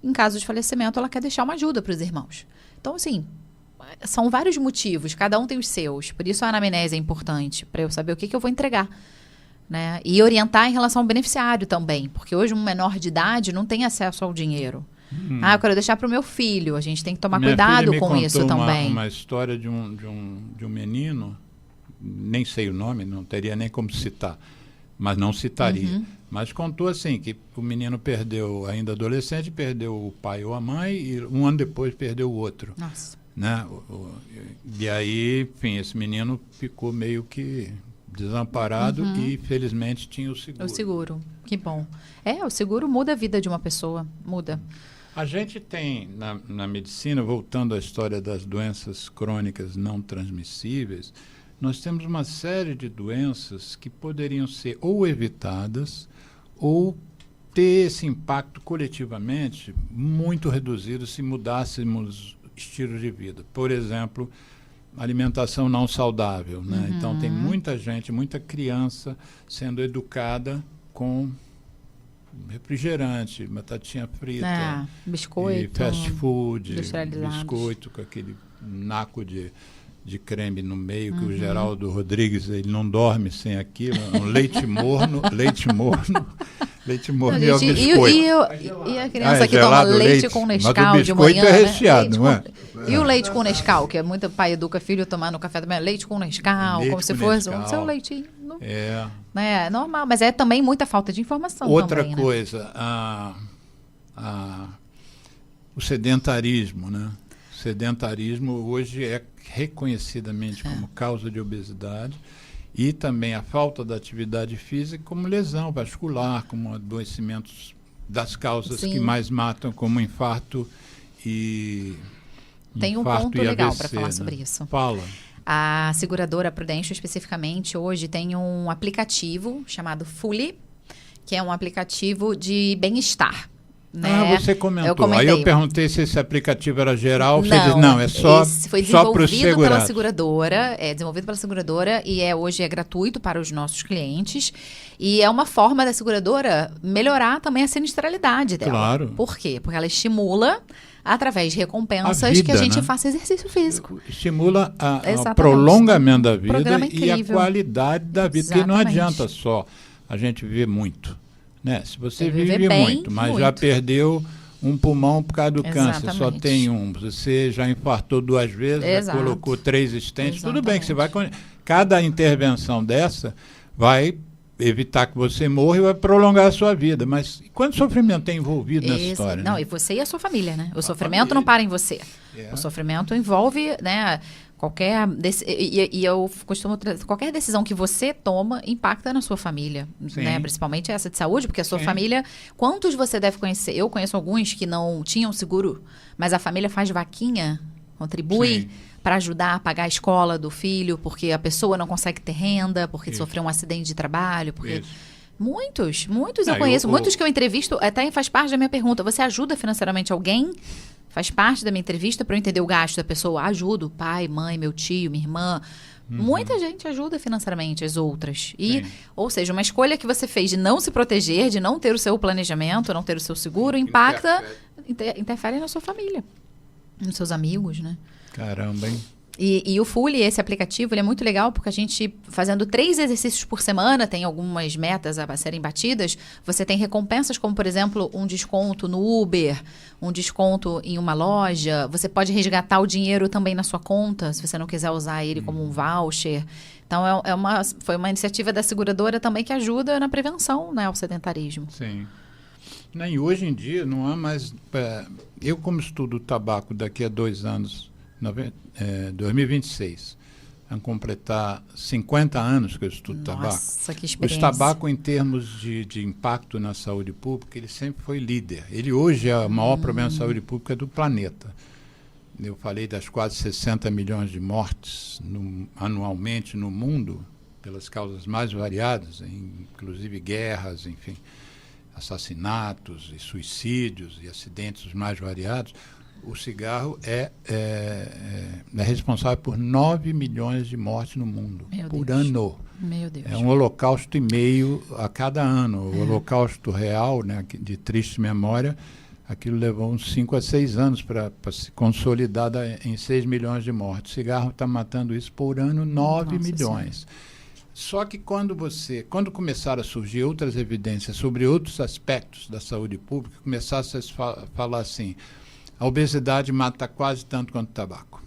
Em caso de falecimento, ela quer deixar uma ajuda para os irmãos. Então, assim, são vários motivos, cada um tem os seus. Por isso a anamnese é importante, para eu saber o que eu vou entregar. Né? E orientar em relação ao beneficiário também, porque hoje um menor de idade não tem acesso ao dinheiro. Eu quero deixar para o meu filho. A gente tem que tomar Minha cuidado filha com me isso contou também. uma história de um menino, nem sei o nome, não teria nem como citar, mas não citaria. Mas contou assim, que o menino perdeu, ainda adolescente, perdeu o pai ou a mãe e um ano depois perdeu o outro. Nossa. Né? E aí, enfim, esse menino ficou meio que desamparado e felizmente tinha o seguro. O seguro, que bom. O seguro muda a vida de uma pessoa, muda. A gente tem na medicina, voltando à história das doenças crônicas não transmissíveis, nós temos uma série de doenças que poderiam ser ou evitadas ou ter esse impacto coletivamente muito reduzido se mudássemos estilos de vida. Por exemplo, alimentação não saudável, né? Então tem muita gente, muita criança sendo educada com refrigerante, batatinha frita, biscoito, e fast food, industrializados. biscoito com aquele naco de creme no meio, que o Geraldo Rodrigues, ele não dorme sem aquilo, um leite morno e o biscoito. E a criança que toma leite com Nescau de manhã, é recheado, né? E o leite com Nescau, que é muito pai educa filho tomar no café da manhã, leite com Nescau, como se fosse o seu leitinho. É normal, mas é também muita falta de informação. Outra também, coisa, o sedentarismo, né? O sedentarismo hoje é reconhecidamente como causa de obesidade e também a falta da atividade física como lesão vascular, como adoecimentos das causas que mais matam, como infarto e Tem um infarto ponto e legal AVC, para falar né? sobre isso. Fala. A seguradora Prudential, especificamente, hoje tem um aplicativo chamado Fully, que é um aplicativo de bem-estar. Né? Você comentou. Eu comentei. Aí eu perguntei se esse aplicativo era geral. Você Não, disse, não, é só esse foi para os desenvolvido pela segurados. seguradora, desenvolvido pela seguradora e hoje é gratuito para os nossos clientes. E é uma forma da seguradora melhorar também a sinistralidade dela. Claro. Por quê? Porque ela estimula através de recompensas A vida, que a gente né? faça exercício físico. Estimula o Exatamente. prolongamento da vida Programa e a incrível. qualidade da vida. Porque não Exatamente. adianta só a gente viver muito. Né? Se você Tem que viver vive bem, muito, mas já muito. perdeu um pulmão por causa do câncer, só Exatamente. tem um. Você já infartou 2 vezes, já Exato. colocou 3 stents. Tudo bem que você vai... Exatamente. Cada intervenção dessa vai evitar que você morra e vai prolongar a sua vida. Mas quanto sofrimento tem envolvido nessa história? Não, né? e você e a sua família, né? O sofrimento não para em você. O sofrimento envolve, né, qualquer... E eu costumo trazer... Qualquer decisão que você toma impacta na sua família, né? Principalmente essa de saúde, porque a sua família... Quantos você deve conhecer? Eu conheço alguns que não tinham seguro, mas a família faz vaquinha, contribui para ajudar a pagar a escola do filho, porque a pessoa não consegue ter renda, porque sofreu um acidente de trabalho, porque... Muitos eu conheço, muitos que eu entrevisto, até faz parte da minha pergunta. Você ajuda financeiramente alguém? Faz parte da minha entrevista para eu entender o gasto da pessoa. Ajudo, pai, mãe, meu tio, minha irmã. Muita gente ajuda financeiramente as outras. E, ou seja, uma escolha que você fez de não se proteger, de não ter o seu planejamento, não ter o seu seguro, impacta, interfere na sua família, nos seus amigos, né? Caramba, hein? E o Fully, esse aplicativo, ele é muito legal porque a gente, fazendo 3 exercícios por semana, tem algumas metas a serem batidas, você tem recompensas como, por exemplo, um desconto no Uber, um desconto em uma loja, você pode resgatar o dinheiro também na sua conta, se você não quiser usar ele como um voucher. Então, foi uma iniciativa da seguradora também que ajuda na prevenção, né, ao sedentarismo. Sim. E hoje em dia não há mais... eu, como estudo tabaco daqui a 2 anos... 2026, vamos completar 50 anos que eu estudo tabaco. Nossa, que O experiência. tabaco, em termos de impacto na saúde pública, ele sempre foi líder. Ele hoje é o maior problema de saúde pública do planeta. Eu falei das quase 60 milhões de mortes anualmente no mundo, pelas causas mais variadas, inclusive guerras, enfim, assassinatos e suicídios e acidentes os mais variados. O cigarro é responsável por 9 milhões de mortes no mundo, por ano. Meu Deus. É um holocausto e meio a cada ano. O holocausto real, né, de triste memória, aquilo levou uns 5 a 6 anos para se consolidar em 6 milhões de mortes. O cigarro está matando isso por ano 9 milhões. Só que quando começaram a surgir outras evidências sobre outros aspectos da saúde pública, começasse a falar assim, a obesidade mata quase tanto quanto o tabaco.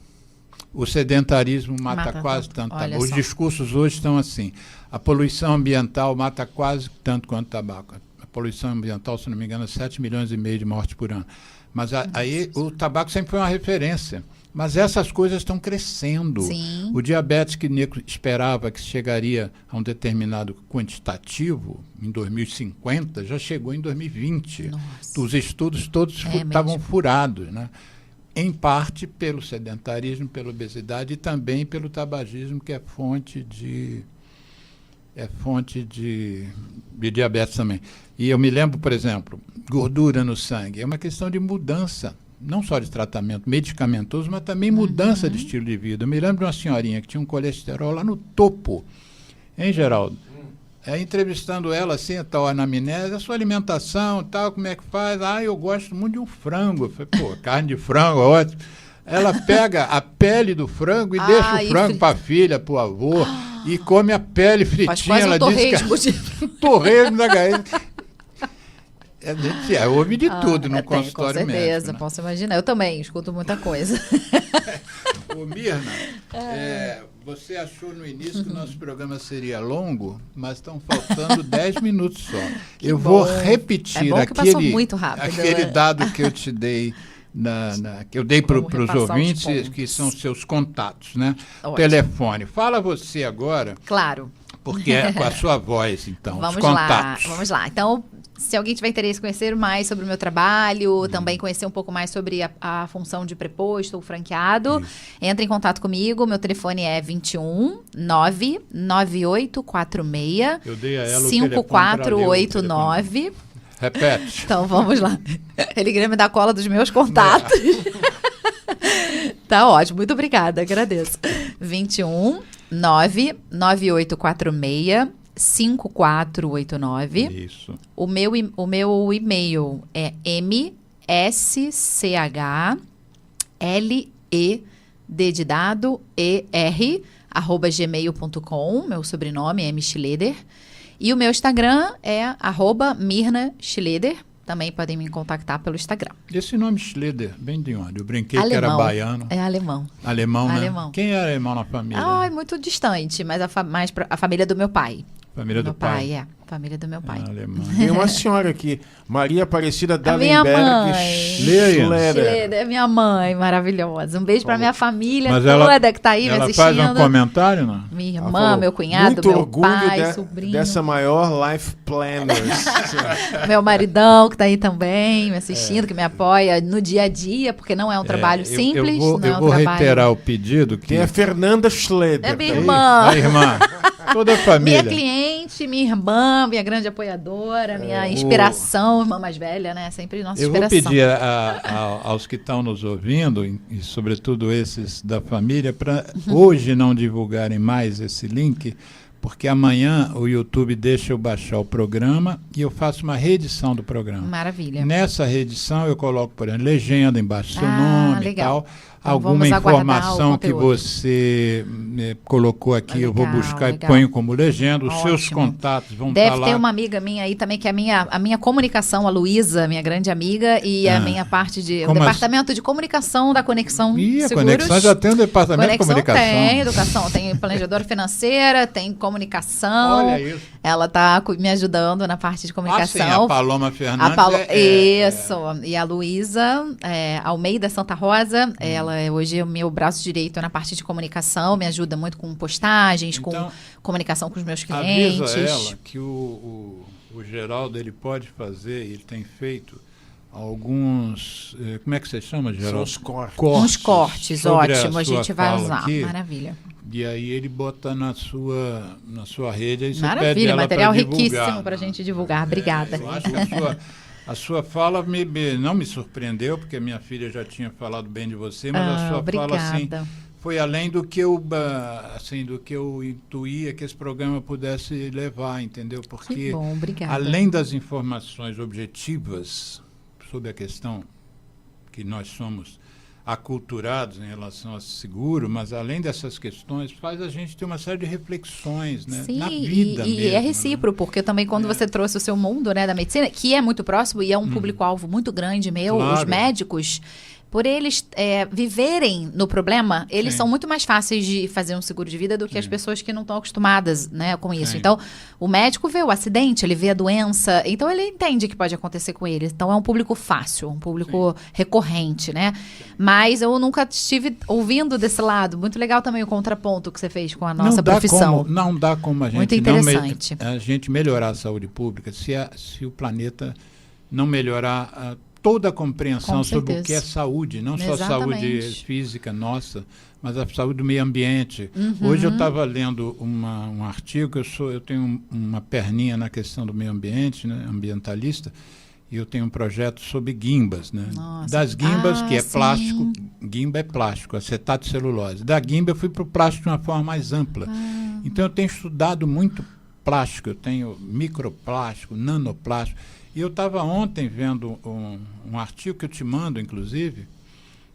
O sedentarismo mata quase tanto quanto tabaco. Os discursos hoje estão assim, a poluição ambiental mata quase tanto quanto o tabaco. A poluição ambiental, se não me engano, é 7,5 milhões de mortes por ano. Mas aí o tabaco sempre foi uma referência. Mas essas coisas estão crescendo. Sim. O diabetes que Nico esperava que chegaria a um determinado quantitativo em 2050, já chegou em 2020. Nossa. Os estudos todos estavam furados, né? Em parte pelo sedentarismo, pela obesidade e também pelo tabagismo, que é fonte de diabetes também. E eu me lembro, por exemplo, gordura no sangue. É uma questão de mudança, não só de tratamento medicamentoso, mas também mudança de estilo de vida. Eu me lembro de uma senhorinha que tinha um colesterol lá no topo, hein, Geraldo? Entrevistando ela assim, a tal anamnese, a sua alimentação, tal, como é que faz? Eu gosto muito de um frango. Eu falei, carne de frango, ótimo. Ela pega a pele do frango e deixa o frango para a filha, para o avô, e come a pele fritinha. Faz quase ela torresmo diz que torresmo da gaita. Ouve de tudo no consultório médico. Com certeza, né? Posso imaginar. Eu também escuto muita coisa. Ô, Mirna, você achou no início que o nosso programa seria longo, mas estão faltando 10 minutos só. Eu vou repetir aquele dado que eu te dei, que eu dei para os ouvintes, que são seus contatos, né? Ótimo. Telefone. Fala você agora. Claro. Porque é com a sua voz, então, os contatos. Vamos lá. Então, se alguém tiver interesse em conhecer mais sobre o meu trabalho, também conhecer um pouco mais sobre a função de preposto ou franqueado, entre em contato comigo. Meu telefone é 21 99846 5489. Repete. Então, vamos lá. Ele queria me dar cola dos meus contatos. Tá ótimo. Muito obrigada. Agradeço. 21 99846 5489. Isso. O meu e-mail é mschler@gmail.com. Meu sobrenome é Schleder. E o meu Instagram é @mirnaschleder. Também podem me contactar pelo Instagram. Esse nome Schleder, bem de onde? Eu brinquei que era baiano. É alemão. Alemão, né? Alemão. Quem é alemão na família? Muito distante, mas a família do meu pai. Família do pai? É, família do meu pai. Tem uma senhora aqui, Maria Aparecida Dallenberg Schleder. É minha mãe, maravilhosa. Um beijo pra minha família toda que tá aí me assistindo. Ela faz um comentário, não? Minha irmã, meu cunhado, meu pai, sobrinho. Dessa maior life planners. Meu maridão que tá aí também me assistindo, que me apoia no dia a dia, porque não é um trabalho simples. Eu vou reiterar o pedido. Tem a Fernanda Schleder. É minha irmã. A irmã. Toda a família. Minha cliente, minha irmã, minha grande apoiadora, minha inspiração, irmã mais velha, né? Sempre nossa inspiração. Eu vou pedir aos que estão nos ouvindo, e sobretudo esses da família, para hoje não divulgarem mais esse link, porque amanhã o YouTube deixa eu baixar o programa e eu faço uma reedição do programa. Maravilha. Nessa reedição eu coloco, por exemplo, legenda embaixo, seu nome legal. E tal. Então, alguma informação que você colocou aqui, legal, eu vou buscar e ponho como legenda. Os seus contatos vão estar lá. Deve ter uma amiga minha aí também, que é a minha comunicação, a Luísa, minha grande amiga, e a minha parte de... O departamento de comunicação da Conexão Seguros. A Conexão já tem um departamento de comunicação. Tem educação, tem planejadora financeira, tem comunicação. Olha isso. Ela está me ajudando na parte de comunicação. Sim, a Paloma Fernandes. Isso. E a Luísa Almeida Santa Rosa, ela hoje é o meu braço direito na parte de comunicação, me ajuda muito com postagens, então, com comunicação com os meus clientes. Avisa ela que o Geraldo, ele pode fazer, ele tem feito alguns, como é que você chama, Geraldo? São os cortes. Uns cortes, ótimo, a gente vai usar, aqui, maravilha. E aí ele bota na sua rede, aí você maravilha, pede ela material pra divulgar, riquíssimo para a gente divulgar, obrigada. Eu acho que a sua fala não me surpreendeu, porque minha filha já tinha falado bem de você, mas a sua obrigada. fala assim, foi além do que eu intuía que esse programa pudesse levar, entendeu? Porque que bom, obrigada. Além das informações objetivas sobre a questão que nós somos aculturados em relação a seguro, mas além dessas questões, faz a gente ter uma série de reflexões, né? Sim, Na vida e mesmo, é recíproco, porque também quando você trouxe o seu mundo, né, da medicina, que é muito próximo e é um público-alvo muito grande meu, Claro. os médicos, por eles viverem no problema, eles Sim. são muito mais fáceis de fazer um seguro de vida do que as pessoas que não estão acostumadas, né, com isso. Sim. Então, o médico vê o acidente, ele vê a doença, então ele entende que pode acontecer com ele. Então, é um público fácil, um público recorrente, né? Mas eu nunca estive ouvindo desse lado. Muito legal também o contraponto que você fez com a nossa profissão. Não dá como a gente Muito interessante. a gente melhorar a saúde pública se o planeta não melhorar toda a compreensão Com sobre o certeza. que é saúde, não só Exatamente. saúde física nossa, mas a saúde do meio ambiente. Hoje eu estava lendo um artigo, eu tenho uma perninha na questão do meio ambiente, né, ambientalista, e eu tenho um projeto sobre guimbas, né? Nossa. Das guimbas, que é sim. plástico, guimba é plástico, acetato de celulose. Da guimba eu fui para o plástico de uma forma mais ampla. Então eu tenho estudado muito plástico, eu tenho microplástico, nanoplástico. E eu estava ontem vendo um artigo que eu te mando, inclusive,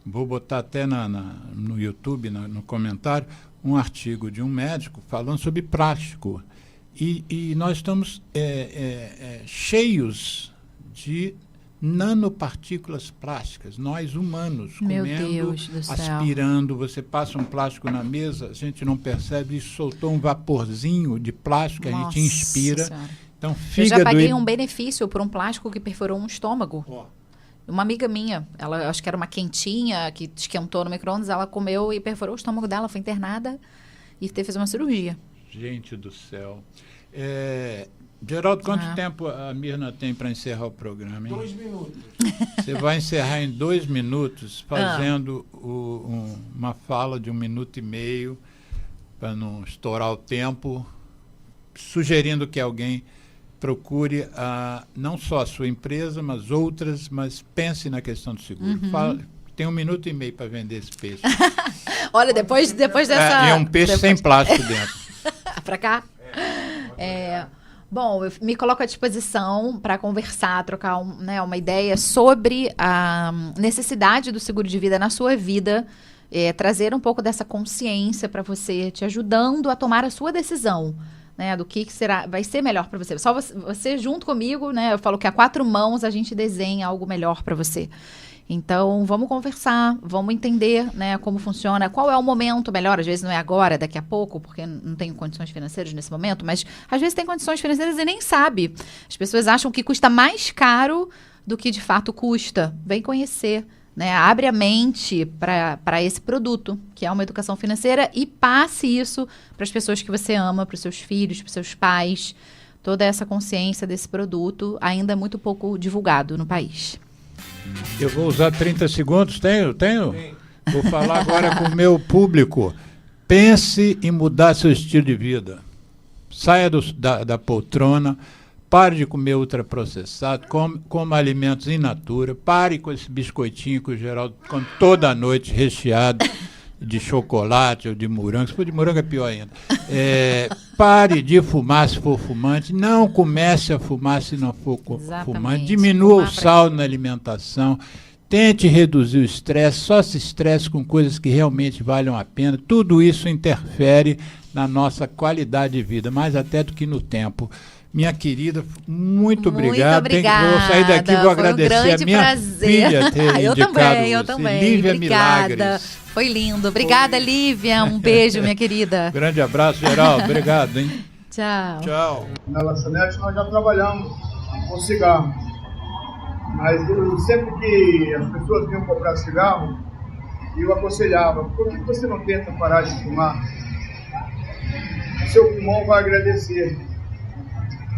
vou botar até no YouTube, no comentário, um artigo de um médico falando sobre plástico. E nós estamos cheios de nanopartículas plásticas, nós humanos, Meu comendo, Deus do céu. aspirando, você passa um plástico na mesa, a gente não percebe, isso soltou um vaporzinho de plástico, a gente inspira. Senhora. Então, Eu fígado já paguei um benefício por um plástico que perfurou um estômago. Ó. Uma amiga minha, ela acho que era uma quentinha que esquentou no micro-ondas, ela comeu e perfurou o estômago dela, foi internada e teve que fazer uma cirurgia. Gente do céu. Geraldo, quanto tempo a Mirna tem para encerrar o programa? Hein? 2 minutos. Você vai encerrar em 2 minutos, fazendo uma fala de 1 minuto e meio, para não estourar o tempo, sugerindo que alguém procure não só a sua empresa, mas outras, mas pense na questão do seguro. Tem 1 minuto e meio para vender esse peixe. Olha, depois dessa... É um peixe sem plástico dentro. Para cá? Bom, eu me coloco à disposição para conversar, trocar uma ideia sobre a necessidade do seguro de vida na sua vida, trazer um pouco dessa consciência para você, te ajudando a tomar a sua decisão, né, do que vai ser melhor para você. Só você junto comigo, né, eu falo que a 4 mãos a gente desenha algo melhor para você. Então, vamos conversar, vamos entender, né, como funciona, qual é o momento melhor. Às vezes não é agora, daqui a pouco, porque não tenho condições financeiras nesse momento, mas às vezes tem condições financeiras e nem sabe. As pessoas acham que custa mais caro do que de fato custa. Vem conhecer, né, abre a mente para esse produto, que é uma educação financeira, e passe isso para as pessoas que você ama, para os seus filhos, para os seus pais. Toda essa consciência desse produto ainda é muito pouco divulgado no país. Eu vou usar 30 segundos, tenho? Vou falar agora com o meu público. Pense em mudar seu estilo de vida. Saia da poltrona, pare de comer ultraprocessado, coma alimentos in natura, pare com esse biscoitinho que o Geraldo come toda noite, recheado de chocolate ou de morango. Se for de morango é pior ainda. Pare de fumar se for fumante, não comece a fumar se não for fumante, diminua o sal na alimentação, tente reduzir o estresse, só se estresse com coisas que realmente valham a pena. Tudo isso interfere na nossa qualidade de vida, mais até do que no tempo. Minha querida, muito obrigado. Obrigada. Vou sair daqui e vou agradecer a minha prazer. filha ter indicado eu você. também. Lívia Obrigada. Milagres. Foi lindo. Obrigada, Lívia. Um beijo, minha querida. Grande abraço, Geraldo. Obrigado, hein? Tchau. Tchau. Na lanchonete nós já trabalhamos com cigarro. Mas sempre que as pessoas vinham comprar cigarro, eu aconselhava, por que você não tenta parar de fumar? Seu pulmão vai agradecer.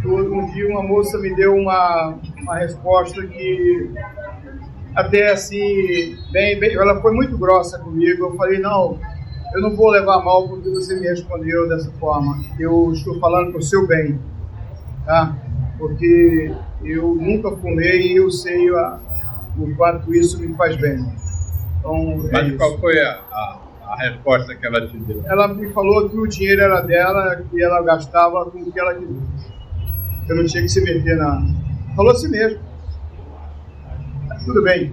Um dia uma moça me deu uma resposta que até assim, ela foi muito grossa comigo. Eu falei, não, eu não vou levar mal porque você me respondeu dessa forma. Eu estou falando para o seu bem, tá? Porque eu nunca fumei e eu sei o quanto isso me faz bem. Então, mas qual foi a resposta que ela te deu? Ela me falou que o dinheiro era dela, que ela gastava com o que ela queria. Eu não tinha que se meter Falou assim mesmo. Tudo bem.